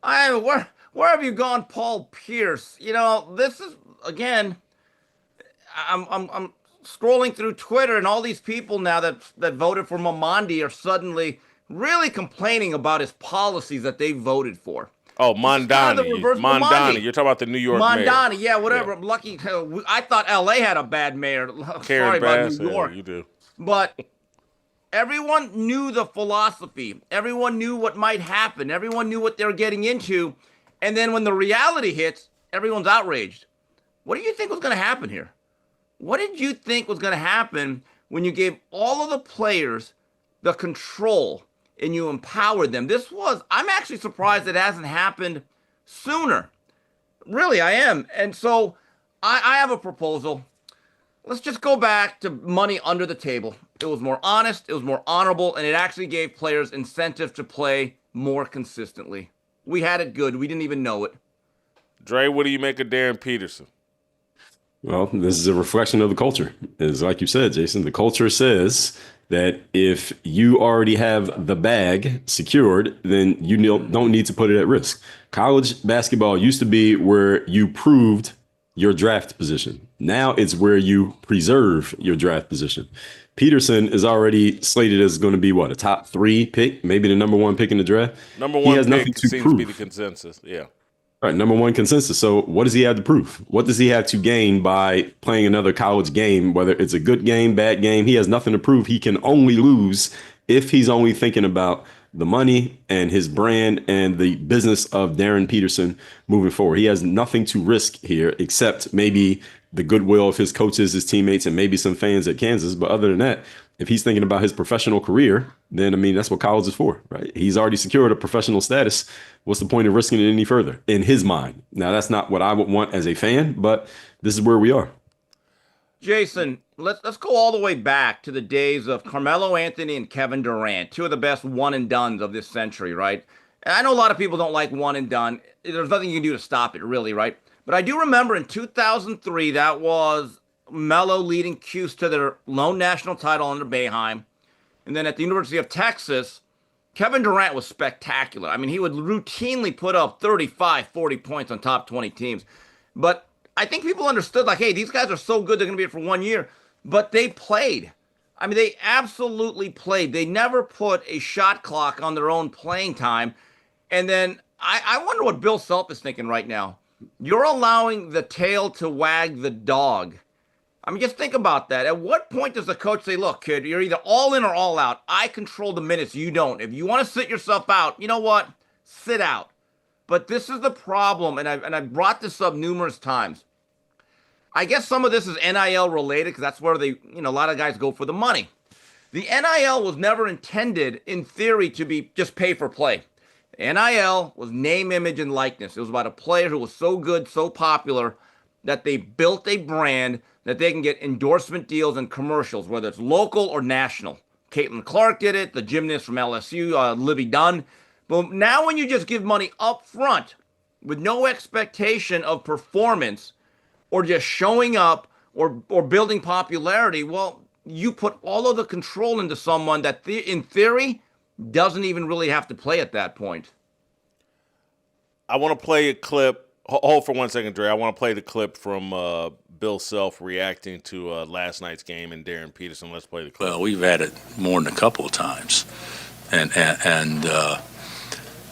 Where have you gone, Paul Pierce? This is again. I'm scrolling through Twitter, and all these people now that voted for Mamandi are suddenly really complaining about his policies that they voted for. Oh, Mondani. Mondani. You're talking about the New York mayor. Mondani, yeah, whatever. Yeah. Lucky. I thought L.A. had a bad mayor. Sorry about New York. Yeah, you do. But Everyone knew the philosophy. Everyone knew what might happen. Everyone knew what they were getting into. And then when the reality hits, everyone's outraged. What do you think was going to happen here? What did you think was going to happen when you gave all of the players the control and you empowered them? I'm actually surprised it hasn't happened sooner. Really, I am. And so I have a proposal. Let's just go back to money under the table. It was more honest, it was more honorable, and it actually gave players incentive to play more consistently. We had it good. We didn't even know it. Dre, what do you make of Darryn Peterson? Well, this is a reflection of the culture. It's like you said, Jason, the culture says that if you already have the bag secured, then you don't need to put it at risk. College basketball used to be where you proved your draft position. Now it's where you preserve your draft position. Peterson is already slated as going to be a top 3 pick, maybe the number 1 pick in the draft. Number 1 pick seems to be the consensus. Yeah. All right, number 1 consensus. So what does he have to prove? What does he have to gain by playing another college game, whether it's a good game, bad game? He has nothing to prove. He can only lose if he's only thinking about the money and his brand and the business of Darryn Peterson moving forward. He has nothing to risk here except maybe the goodwill of his coaches, his teammates, and maybe some fans at Kansas. But other than that, if he's thinking about his professional career, then, I mean, that's what college is for, right? He's already secured a professional status. What's the point of risking it any further in his mind? Now, that's not what I would want as a fan, but this is where we are. Jason, let's go all the way back to the days of Carmelo Anthony and Kevin Durant, 2 of the best one-and-dones of this century, right? And I know a lot of people don't like one and done. There's nothing you can do to stop it, really, right? But I do remember in 2003, that was Melo leading Cuse to their lone national title under Boeheim. And then at the University of Texas, Kevin Durant was spectacular. I mean, he would routinely put up 35, 40 points on top 20 teams. But I think people understood, like, hey, these guys are so good, they're going to be here for 1 year. But they played. I mean, they absolutely played. They never put a shot clock on their own playing time. And then I wonder what Bill Self is thinking right now. You're allowing the tail to wag the dog. I mean, just think about that. At what point does the coach say, look, kid, you're either all in or all out. I control the minutes. You don't. If you want to sit yourself out, you know what? Sit out. But this is the problem, and I've brought this up numerous times. I guess some of this is NIL related because that's where a lot of guys go for the money. The NIL was never intended, in theory, to be just pay for play. NIL was name, image, and likeness. It was about a player who was so good, so popular, that they built a brand that they can get endorsement deals and commercials, whether it's local or national. Caitlin Clark did it, the gymnast from LSU, Livy Dunn. But now when you just give money up front with no expectation of performance or just showing up or building popularity, well, you put all of the control into someone that in theory doesn't even really have to play at that point. I want to play a clip. Hold for 1 second, Dre. I want to play the clip from Bill Self reacting to last night's game and Darryn Peterson. Let's play the clip. Well, we've had it more than a couple of times, and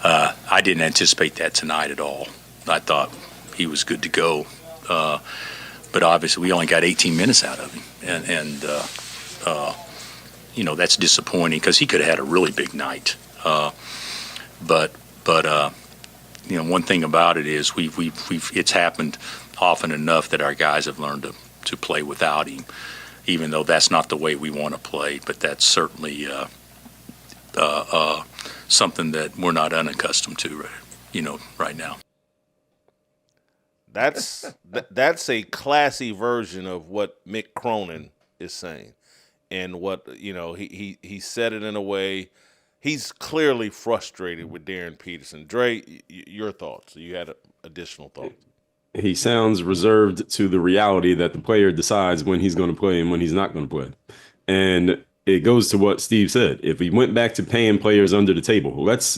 I didn't anticipate that tonight at all. I thought he was good to go, but obviously we only got 18 minutes out of him, and that's disappointing because he could have had a really big night. But one thing about it is it's happened often enough that our guys have learned to play without him, even though that's not the way we want to play. But that's certainly something that we're not unaccustomed to, right now. That's a classy version of what Mick Cronin is saying, and what he said it in a way. He's clearly frustrated with Darryn Peterson. Dre, your thoughts? You had additional thoughts. He sounds reserved to the reality that the player decides when he's going to play and when he's not going to play. And it goes to what Steve said. If we went back to paying players under the table, let's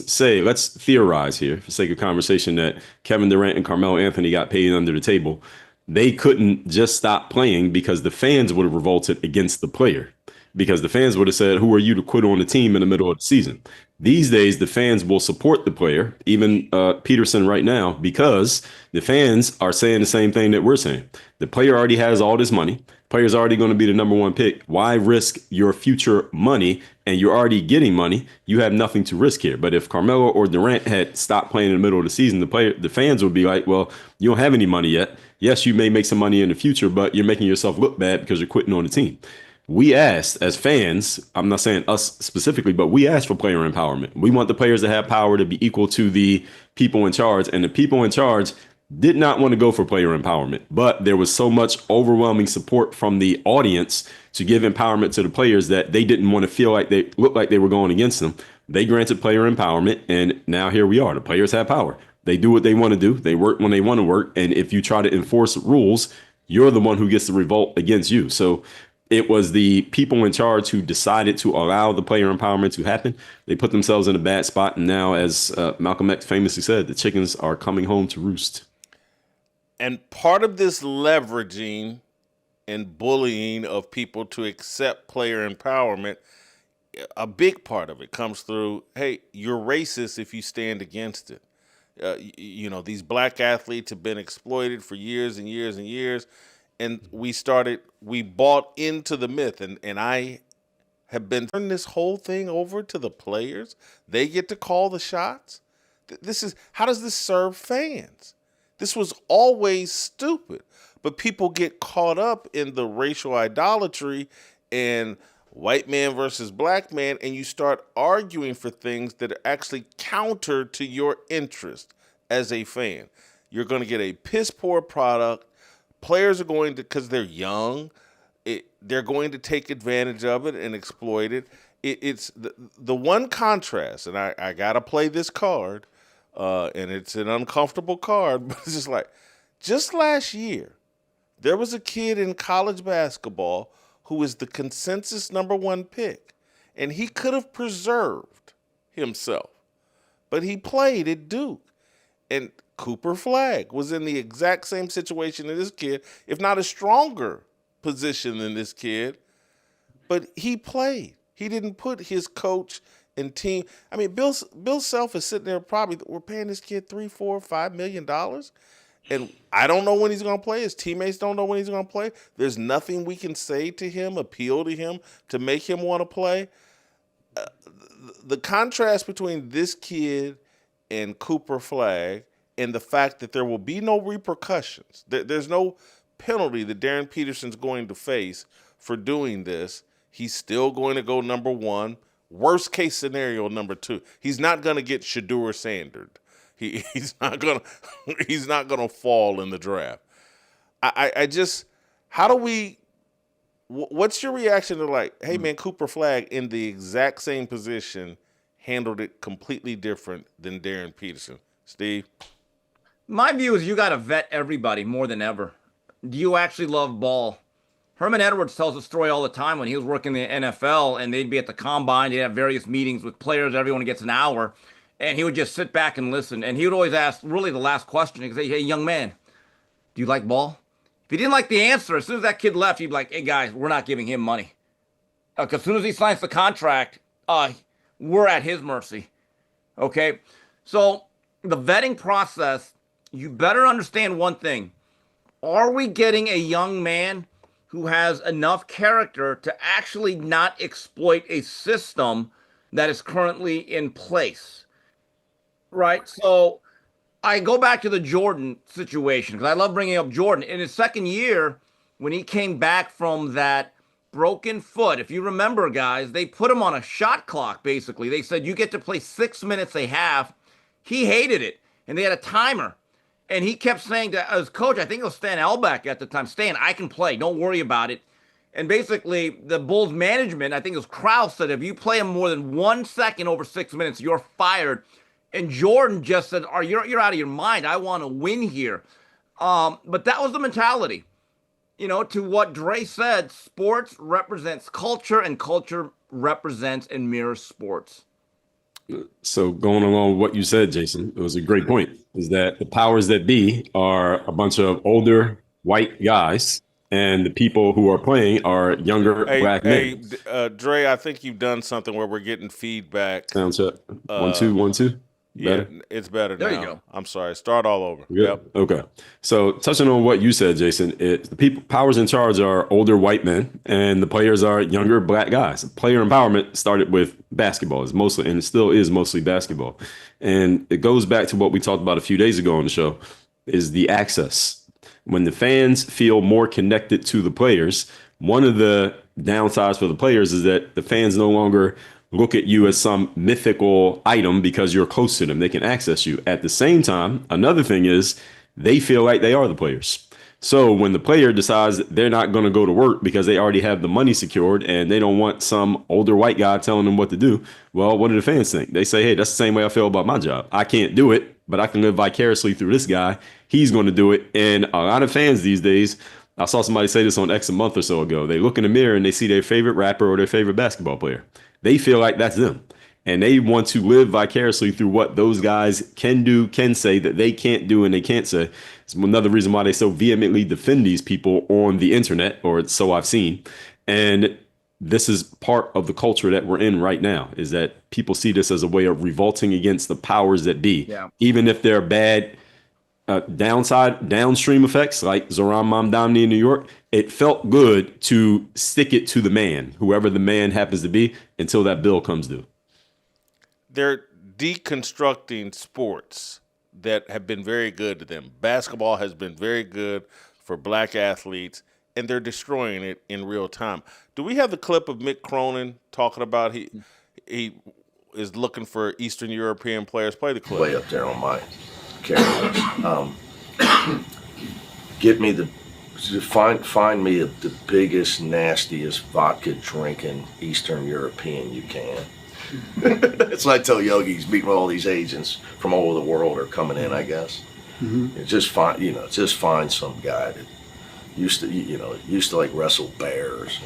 theorize here for sake of conversation that Kevin Durant and Carmelo Anthony got paid under the table. They couldn't just stop playing because the fans would have revolted against the player. Because the fans would have said, who are you to quit on the team in the middle of the season? These days, the fans will support the player, even Peterson right now, because the fans are saying the same thing that we're saying. The player already has all this money. Player's already going to be the number one pick. Why risk your future money? And you're already getting money. You have nothing to risk here. But if Carmelo or Durant had stopped playing in the middle of the season, the fans would be like, well, you don't have any money yet. Yes, you may make some money in the future, but you're making yourself look bad because you're quitting on the team. We asked as fans, I'm not saying us specifically, but we asked for player empowerment. We want the players to have power to be equal to the people in charge. And the people in charge did not want to go for player empowerment, but there was so much overwhelming support from the audience to give empowerment to the players that they didn't want to feel like they looked like they were going against them. They granted player empowerment, and now here we are. The players have power. They do what they want to do. They work when they want to work. And if you try to enforce rules, you're the one who gets to revolt against you. So it was the people in charge who decided to allow the player empowerment to happen. They put themselves in a bad spot. And now, as Malcolm X famously said, the chickens are coming home to roost. And part of this leveraging and bullying of people to accept player empowerment, a big part of it comes through, hey, you're racist if you stand against it. These black athletes have been exploited for years and years and years. And we bought into the myth. And I have been turning this whole thing over to the players. They get to call the shots. How does this serve fans? This was always stupid, but people get caught up in the racial idolatry and white man versus black man, and you start arguing for things that are actually counter to your interest as a fan. You're going to get a piss poor product. Players are going to, because they're young, they're going to take advantage of it and exploit it. It's the one contrast, and I got to play this card. And it's an uncomfortable card, but it's just last year, there was a kid in college basketball who was the consensus number one pick, and he could have preserved himself, but he played at Duke. And Cooper Flagg was in the exact same situation as this kid, if not a stronger position than this kid, but he played. He didn't put his coach and team. I mean, Bill Self is sitting there probably, we're paying this kid $3, $4, $5 million. And I don't know when he's going to play. His teammates don't know when he's going to play. There's nothing we can say to him, appeal to him, to make him want to play. The contrast between this kid and Cooper Flagg and the fact that there will be no repercussions. There's no penalty that Darryn Peterson's going to face for doing this. He's still going to go number one. Worst case scenario, number two. He's not going to get Shedeur Sanders. He's not gonna fall in the draft. What's your reaction to hey man, Cooper Flagg in the exact same position handled it completely different than Darryn Peterson? Steve? My view is you got to vet everybody more than ever. Do you actually love ball? Herman Edwards tells a story all the time when he was working in the NFL, and they'd be at the combine. They'd have various meetings with players. Everyone gets an hour, and he would just sit back and listen. And he would always ask, really, the last question. He'd say, "Hey, young man, do you like ball?" If he didn't like the answer, as soon as that kid left, he'd be like, "Hey, guys, we're not giving him money." Because as soon as he signs the contract, we're at his mercy. Okay? So the vetting process, you better understand one thing. Are we getting a young man who has enough character to actually not exploit a system that is currently in place? Right? So I go back to the Jordan situation because I love bringing up Jordan. In his second year, when he came back from that broken foot, if you remember, guys, they put him on a shot clock, basically. They said, you get to play 6 minutes a half. He hated it, and they had a timer. And he kept saying to his coach, I think it was Stan Albeck at the time, Stan, I can play. Don't worry about it. And basically, the Bulls management, I think it was Krause, said if you play him more than 1 second over 6 minutes, you're fired. And Jordan just said, you're out of your mind. I want to win here. But that was the mentality. You know, to what Dre said, sports represents culture, and culture represents and mirrors sports. So going along with what you said, Jason, it was a great point, is that the powers that be are a bunch of older white guys, and the people who are playing are younger black men. Dre, I think you've done something where we're getting feedback. Sound check. 1 2 1 2. Better? Yeah, it's better There now. you go. I'm sorry. Start all over. Good? Yep. Okay. So touching on what you said, Jason, the people powers in charge are older white men, and the players are younger black guys. Player empowerment started with basketball, is mostly, and it still is mostly basketball. And it goes back to what we talked about a few days ago on the show, is the access. When the fans feel more connected to the players, one of the downsides for the players is that the fans no longer look at you as some mythical item because you're close to them. They can access you. At the same time, another thing is they feel like they are the players. So when the player decides that they're not going to go to work because they already have the money secured and they don't want some older white guy telling them what to do, well, what do the fans think? They say, hey, that's the same way I feel about my job. I can't do it, but I can live vicariously through this guy. He's going to do it. And a lot of fans these days, I saw somebody say this on X a month or so ago. They look in the mirror and they see their favorite rapper or their favorite basketball player. They feel like that's them. And they want to live vicariously through what those guys can do, can say that they can't do and they can't say. It's another reason why they so vehemently defend these people on the internet, or so I've seen. And this is part of the culture that we're in right now, is that people see this as a way of revolting against the powers that be. Yeah. Even if they're bad downstream effects like Zoran Mamdani in New York, it felt good to stick it to the man, whoever the man happens to be, until that bill comes due. They're deconstructing sports that have been very good to them. Basketball has been very good for black athletes, and they're destroying it in real time. Do we have the clip of Mick Cronin talking about he is looking for Eastern European players? Play the clip. Way up there on my carry. Get me find me the biggest, nastiest vodka drinking Eastern European you can. That's what I tell Yogi. He's meeting with all these agents from all over the world are coming in, I guess. Mm-hmm. Just find some guy that used to like wrestle bears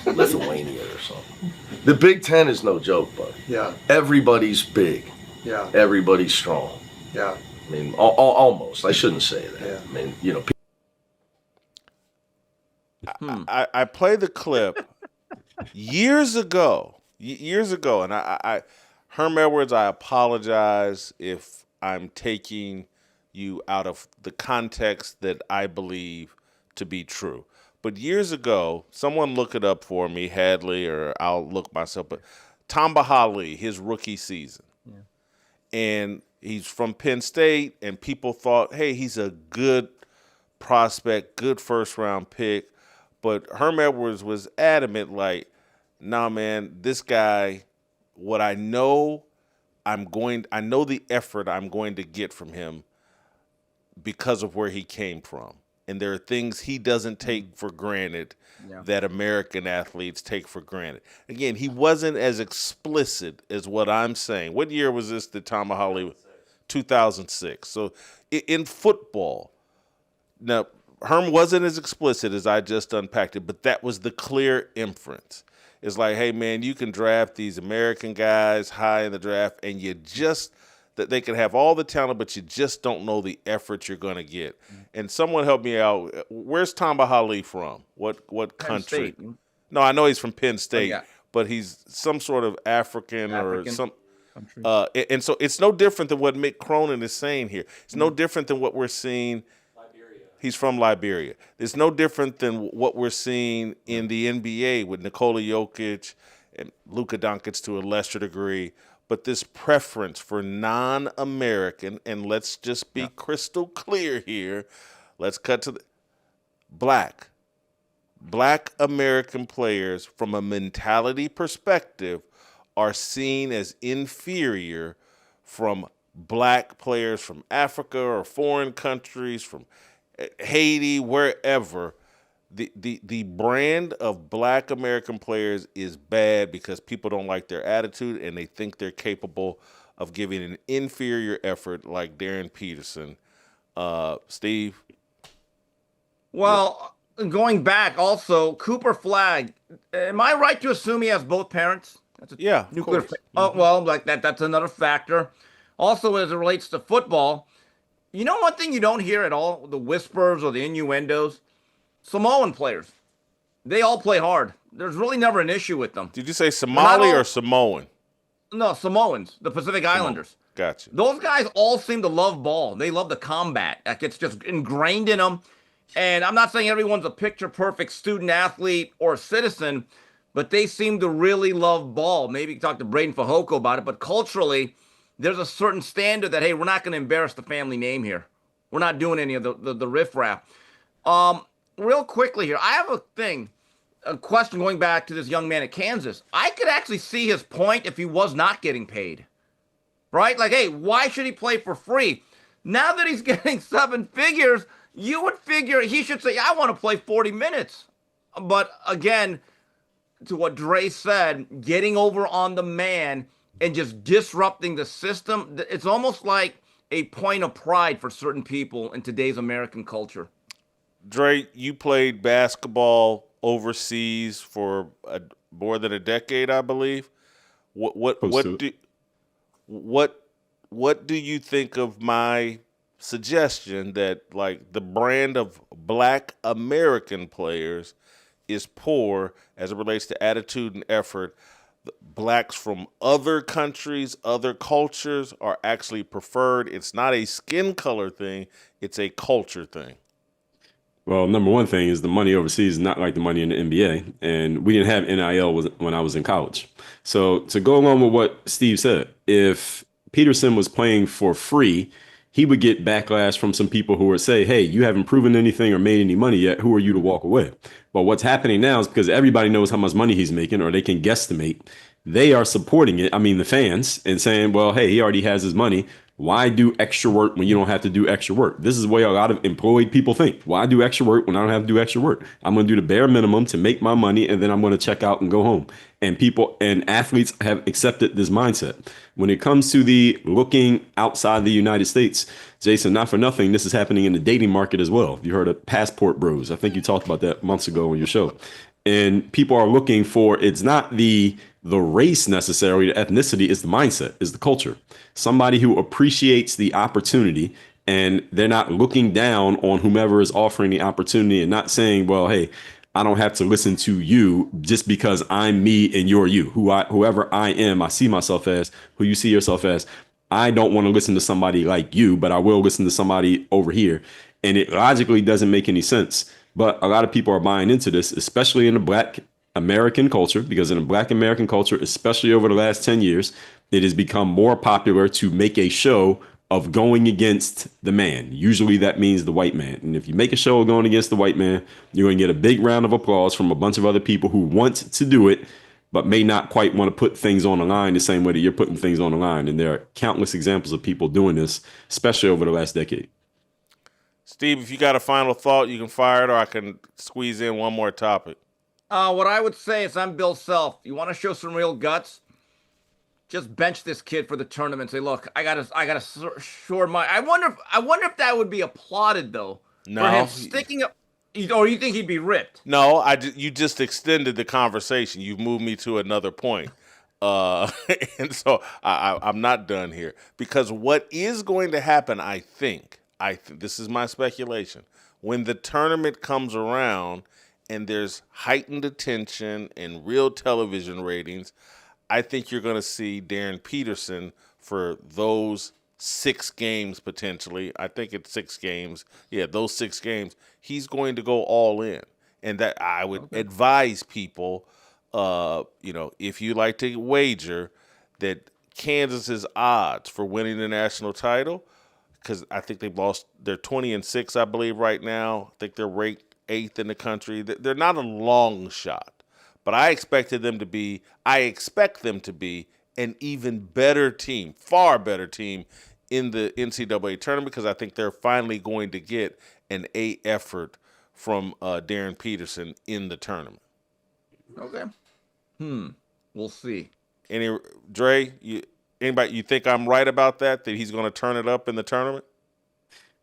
in Lithuania or something. The Big Ten is no joke, buddy. Yeah. Everybody's big. Yeah. Everybody's strong. Yeah. I mean, almost. I shouldn't say that. Yeah. I mean, I played the clip years ago, and I Herm Edwards, I apologize if I'm taking you out of the context that I believe to be true. But years ago, someone look it up for me, Hadley, or I'll look myself, but Tamba Hali, his rookie season. Yeah. And he's from Penn State, and people thought, hey, he's a good prospect, good first-round pick. But Herm Edwards was adamant, like, nah, man, this guy, what I know I know the effort I'm going to get from him because of where he came from. And there are things he doesn't take for granted that American athletes take for granted. Again, he wasn't as explicit as what I'm saying. What year was this that Tamba Hali? 2006. So in football, now, Herm wasn't as explicit as I just unpacked it, but that was the clear inference. It's like, hey, man, you can draft these American guys high in the draft, and that they can have all the talent, but you just don't know the effort you're going to get. And someone help me out. Where's Tamba Hali from? What country? Penn State. No, I know he's from Penn State, but he's some sort of African. Or some. And so it's no different than what Mick Cronin is saying here. It's no different than what we're seeing. He's from Liberia. It's no different than what we're seeing in the NBA with Nikola Jokic and Luka Doncic to a lesser degree. But this preference for non-American, and let's just be crystal clear here. Let's cut to the black American players from a mentality perspective are seen as inferior from black players from Africa or foreign countries, from Haiti, wherever. The brand of black American players is bad because people don't like their attitude and they think they're capable of giving an inferior effort like Darryn Peterson. Steve? Well, going back also, Cooper Flagg, am I right to assume he has both parents? Yeah, nuclear. Well, like that's another factor. Also, as it relates to football, you know one thing you don't hear at all, the whispers or the innuendos? Samoan players, they all play hard. There's really never an issue with them. Did you say Somali or Samoan? No, Samoans, the Pacific Islanders. Gotcha. Those guys all seem to love ball. They love the combat. Like, it's just ingrained in them. And I'm not saying everyone's a picture-perfect student athlete or citizen, but they seem to really love ball. Maybe you can talk to Braden Fajoko about it, but culturally, there's a certain standard that, hey, we're not going to embarrass the family name here. We're not doing any of the riffraff. Real quickly here, I have a question going back to this young man at Kansas. I could actually see his point if he was not getting paid, right? Like, hey, why should he play for free? Now that he's getting 7 figures, you would figure he should say, I want to play 40 minutes. But again, to what Dre said, getting over on the man and just disrupting the system, it's almost like a point of pride for certain people in today's American culture. Dre, you played basketball overseas for more than a decade, I believe. What do you think of my suggestion that, like, the brand of Black American players is poor as it relates to attitude and effort? Blacks from other countries, other cultures are actually preferred. It's not a skin color thing, it's a culture thing. Well, number one thing is the money overseas is not like the money in the NBA, and we didn't have NIL when I was in college. So to go along with what Steve said, if Peterson was playing for free, he would get backlash from some people who would say, hey, you haven't proven anything or made any money yet. Who are you to walk away? But what's happening now is because everybody knows how much money he's making, or they can guesstimate, they are supporting it. I mean, the fans, and saying, well, hey, he already has his money. Why do extra work when you don't have to do extra work? This is the way a lot of employed people think. Why do extra work when I don't have to do extra work? I'm going to do the bare minimum to make my money, and then I'm going to check out and go home. And people and athletes have accepted this mindset. When it comes to the looking outside the United States, Jason, not for nothing, this is happening in the dating market as well. You heard of passport bros. I think you talked about that months ago on your show. And people are looking for, it's not the race necessarily, the ethnicity, is the mindset, is the culture. Somebody who appreciates the opportunity, and they're not looking down on whomever is offering the opportunity, and not saying, well, hey, I don't have to listen to you just because I'm me and you're you. Whoever I am, I see myself as, who you see yourself as. I don't want to listen to somebody like you, but I will listen to somebody over here. And it logically doesn't make any sense. But a lot of people are buying into this, especially in the Black American culture, because in the Black American culture, especially over the last 10 years, it has become more popular to make a show of going against the man. Usually that means the white man. And if you make a show of going against the white man, you're going to get a big round of applause from a bunch of other people who want to do it, but may not quite want to put things on the line the same way that you're putting things on the line. And there are countless examples of people doing this, especially over the last decade. Steve, if you got a final thought, you can fire it, or I can squeeze in one more topic. What I would say is, I'm Bill Self. You want to show some real guts? Just bench this kid for the tournament. Say, look, I gotta short my. I wonder if that would be applauded though. No, for him sticking up. Or you think he'd be ripped? No, you just extended the conversation. You've moved me to another point. And so I'm not done here, because what is going to happen, I think this is my speculation, when the tournament comes around and there's heightened attention and real television ratings, I think you're going to see Darryn Peterson for those 6 games potentially. I think it's 6 games. Yeah, those 6 games, he's going to go all in. And that I would advise people, if you like to wager, that Kansas's odds for winning the national title, because I think they're 20-6, I believe, right now. I think they're ranked 8th in the country. They're not a long shot, but I expect them to be an even better team, far better team in the NCAA tournament, because I think they're finally going to get an A effort from Darryn Peterson in the tournament. Okay. We'll see. Dre, anybody, you think I'm right about that he's going to turn it up in the tournament?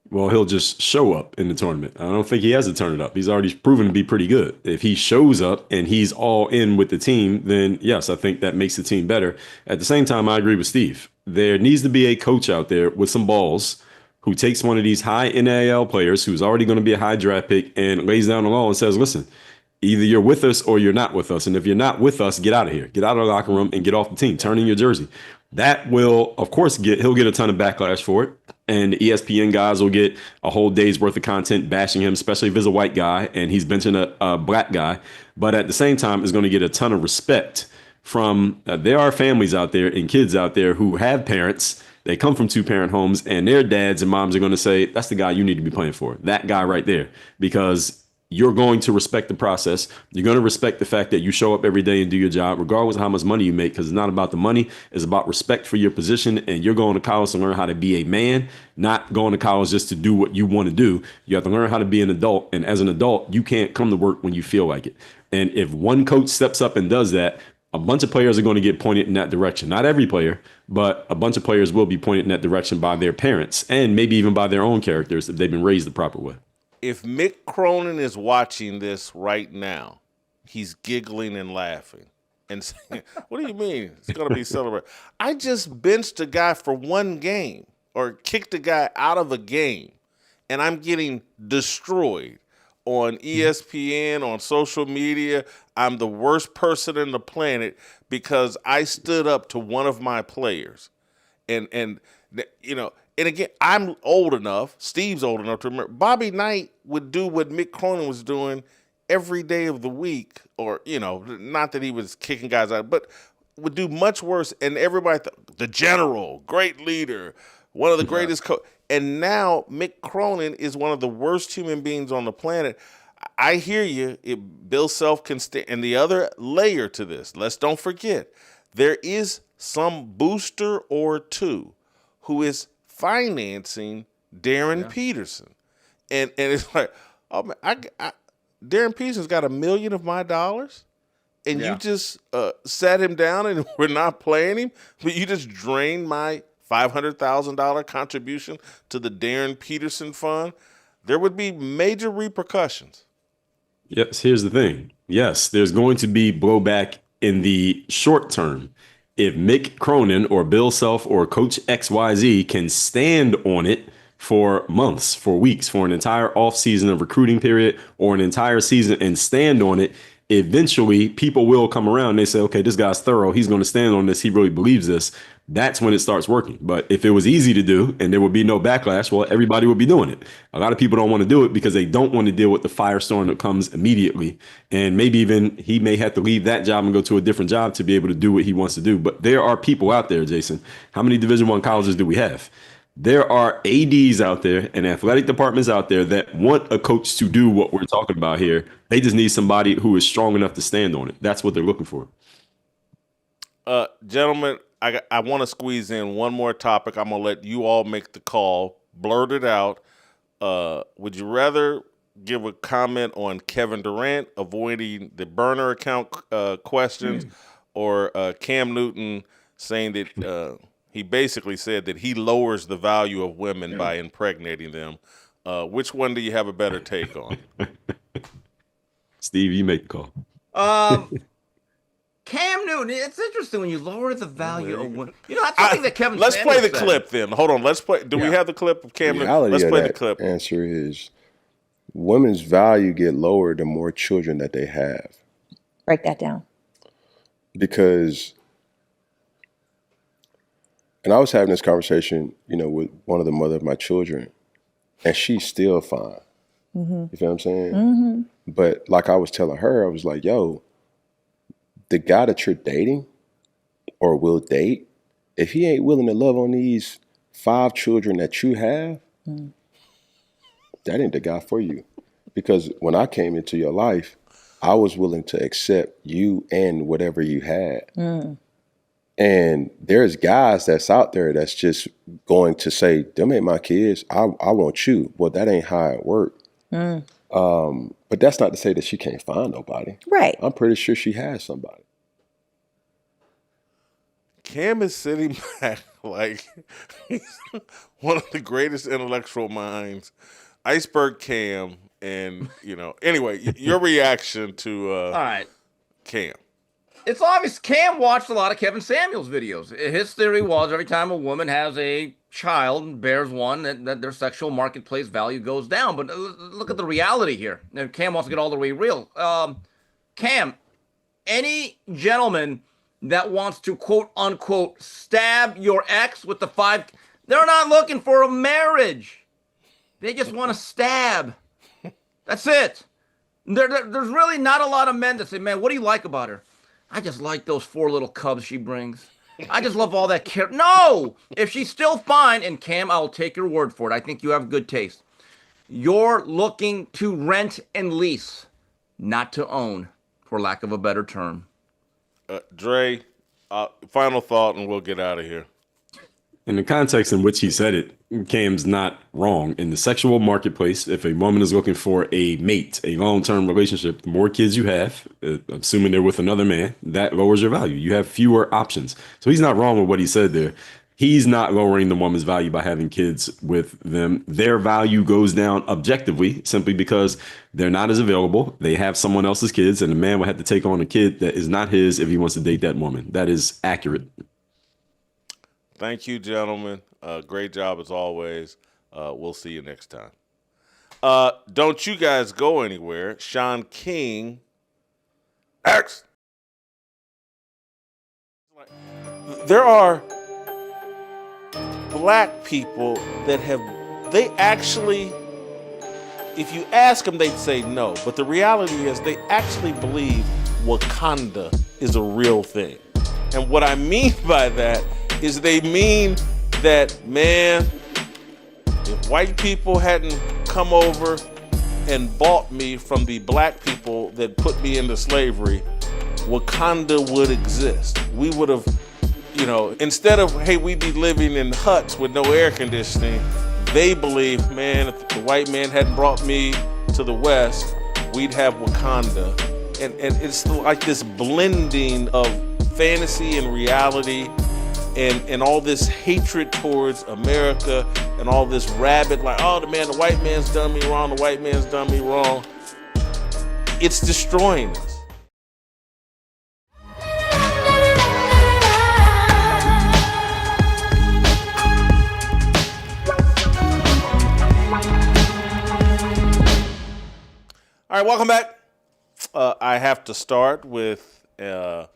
Well, he'll just show up in the tournament. I don't think he has to turn it up. He's already proven to be pretty good. If he shows up and he's all in with the team, then yes, I think that makes the team better. At the same time, I agree with Steve. There needs to be a coach out there with some balls who takes one of these high NIL players who's already going to be a high draft pick and lays down the law and says, listen, Either you're with us or you're not with us. And if you're not with us, get out of here. Get out of the locker room and get off the team. Turn in your jersey. That will, of course, he'll get a ton of backlash for it. And the ESPN guys will get a whole day's worth of content bashing him, especially if he's a white guy and he's benching a black guy. But at the same time, is going to get a ton of respect from there are families out there and kids out there who have parents. They come from 2-parent homes and their dads and moms are going to say, that's the guy you need to be playing for. That guy right there, because you're going to respect the process. You're going to respect the fact that you show up every day and do your job, regardless of how much money you make, because it's not about the money. It's about respect for your position. And you're going to college to learn how to be a man, not going to college just to do what you want to do. You have to learn how to be an adult. And as an adult, you can't come to work when you feel like it. And if one coach steps up and does that, a bunch of players are going to get pointed in that direction. Not every player, but a bunch of players will be pointed in that direction by their parents and maybe even by their own characters if they've been raised the proper way. If Mick Cronin is watching this right now, he's giggling and laughing and saying, what do you mean it's going to be celebrated? I just benched a guy for one game or kicked a guy out of a game, and I'm getting destroyed on ESPN, on social media. I'm the worst person in the planet because I stood up to one of my players. And again, I'm old enough, Steve's old enough to remember, Bobby Knight would do what Mick Cronin was doing every day of the week, or, not that he was kicking guys out, but would do much worse. And everybody thought, the general, great leader, one of the greatest coaches. And now Mick Cronin is one of the worst human beings on the planet. I hear you. Bill Self can stay. And the other layer to this, let's don't forget, there is some booster or two who is financing Darryn Peterson. And it's like, oh man, Darryn Peterson's got $1 million of my dollars, and you just sat him down and we're not playing him, but you just drained my $500,000 contribution to the Darryn Peterson fund. There would be major repercussions. Yes, here's the thing. Yes, there's going to be blowback in the short term. If Mick Cronin or Bill Self or Coach XYZ can stand on it for months, for weeks, for an entire offseason of recruiting period or an entire season and stand on it, eventually people will come around and they say, okay, this guy's thorough. He's going to stand on this. He really believes this. That's when it starts working. But if it was easy to do and there would be no backlash, well, everybody would be doing it. A lot of people don't want to do it because they don't want to deal with the firestorm that comes immediately. And maybe even he may have to leave that job and go to a different job to be able to do what he wants to do. But there are people out there, Jason. How many Division I colleges do we have? There are ADs out there and athletic departments out there that want a coach to do what we're talking about here. They just need somebody who is strong enough to stand on it. That's what they're looking for. Gentlemen, I want to squeeze in one more topic. I'm going to let you all make the call, blurt it out. Would you rather give a comment on Kevin Durant avoiding the burner account questions or Cam Newton saying that he basically said that he lowers the value of women by impregnating them? Which one do you have a better take on? Steve, you make the call. Cam Newton, it's interesting when you lower the value of women. That's something that Kevin Let's Samuels play the said. clip then. Hold on. Let's play. Do we have the clip of Cam Newton? Let's play the clip. Answer is women's value get lower the more children that they have. Break that down. Because, and I was having this conversation, with one of the mother of my children, and she's still fine. Mm-hmm. You feel what I'm saying? Mm-hmm. But like I was telling her, I was like, yo, the guy that you're dating or will date, if he ain't willing to love on these 5 children that you have, that ain't the guy for you. Because when I came into your life, I was willing to accept you and whatever you had. And there's guys that's out there that's just going to say, them ain't my kids, I want you. Well, that ain't how it worked. But that's not to say that she can't find nobody. Right. I'm pretty sure she has somebody. Cam is sitting back like he's one of the greatest intellectual minds. Iceberg Cam. And, anyway, your reaction to All right. Cam. It's obvious Cam watched a lot of Kevin Samuels videos. His theory was every time a woman has a child bears one, that their sexual marketplace value goes down. But look at the reality here. Now, Cam wants to get all the way real. Cam, any gentleman that wants to quote unquote stab your ex with the 5, they're not looking for a marriage. They just want to stab. That's it. There's really not a lot of men that say, man, what do you like about her? I just like those 4 little cubs she brings. I just love all that care. No! If she's still fine, and Cam, I'll take your word for it. I think you have good taste. You're looking to rent and lease, not to own, for lack of a better term. Dre, final thought, and we'll get out of here. In the context in which he said it, Cam's not wrong. In the sexual marketplace, if a woman is looking for a mate, a long-term relationship, the more kids you have, assuming they're with another man, that lowers your value. You have fewer options. So he's not wrong with what he said there. He's not lowering the woman's value by having kids with them. Their value goes down objectively simply because they're not as available. They have someone else's kids, and the man will have to take on a kid that is not his if he wants to date that woman. That is accurate. Thank you, gentlemen. Great job as always. We'll see you next time. Don't you guys go anywhere. Sean King. X. There are black people that they actually, if you ask them, they'd say no. But the reality is they actually believe Wakanda is a real thing. And what I mean by that is they mean that, man, if white people hadn't come over and bought me from the black people that put me into slavery, Wakanda would exist. We would have, instead of, hey, we'd be living in huts with no air conditioning, they believe, man, if the white man hadn't brought me to the West, we'd have Wakanda. And it's like this blending of fantasy and reality, and all this hatred towards America, and all this rabid, like, oh, the white man's done me wrong, the white man's done me wrong. It's destroying us. All right, welcome back. I have to start with an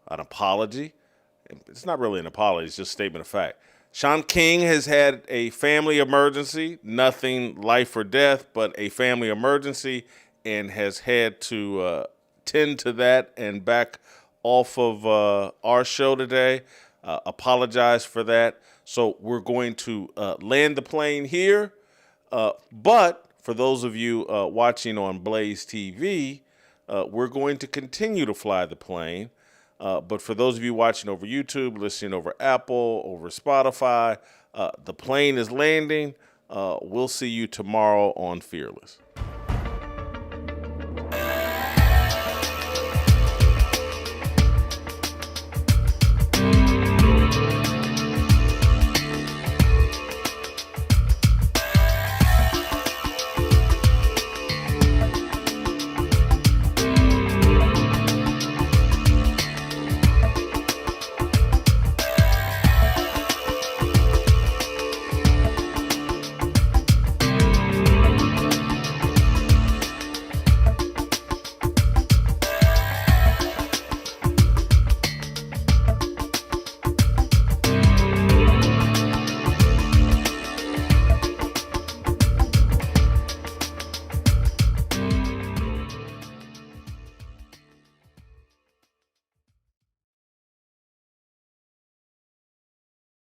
apology. It's not really an apology, it's just a statement of fact. Sean King has had a family emergency, nothing life or death, but a family emergency, and has had to tend to that and back off of our show today. Apologize for that. So we're going to land the plane here. But for those of you watching on Blaze TV, we're going to continue to fly the plane. But for those of you watching over YouTube, listening over Apple, over Spotify, the plane is landing. We'll see you tomorrow on Fearless.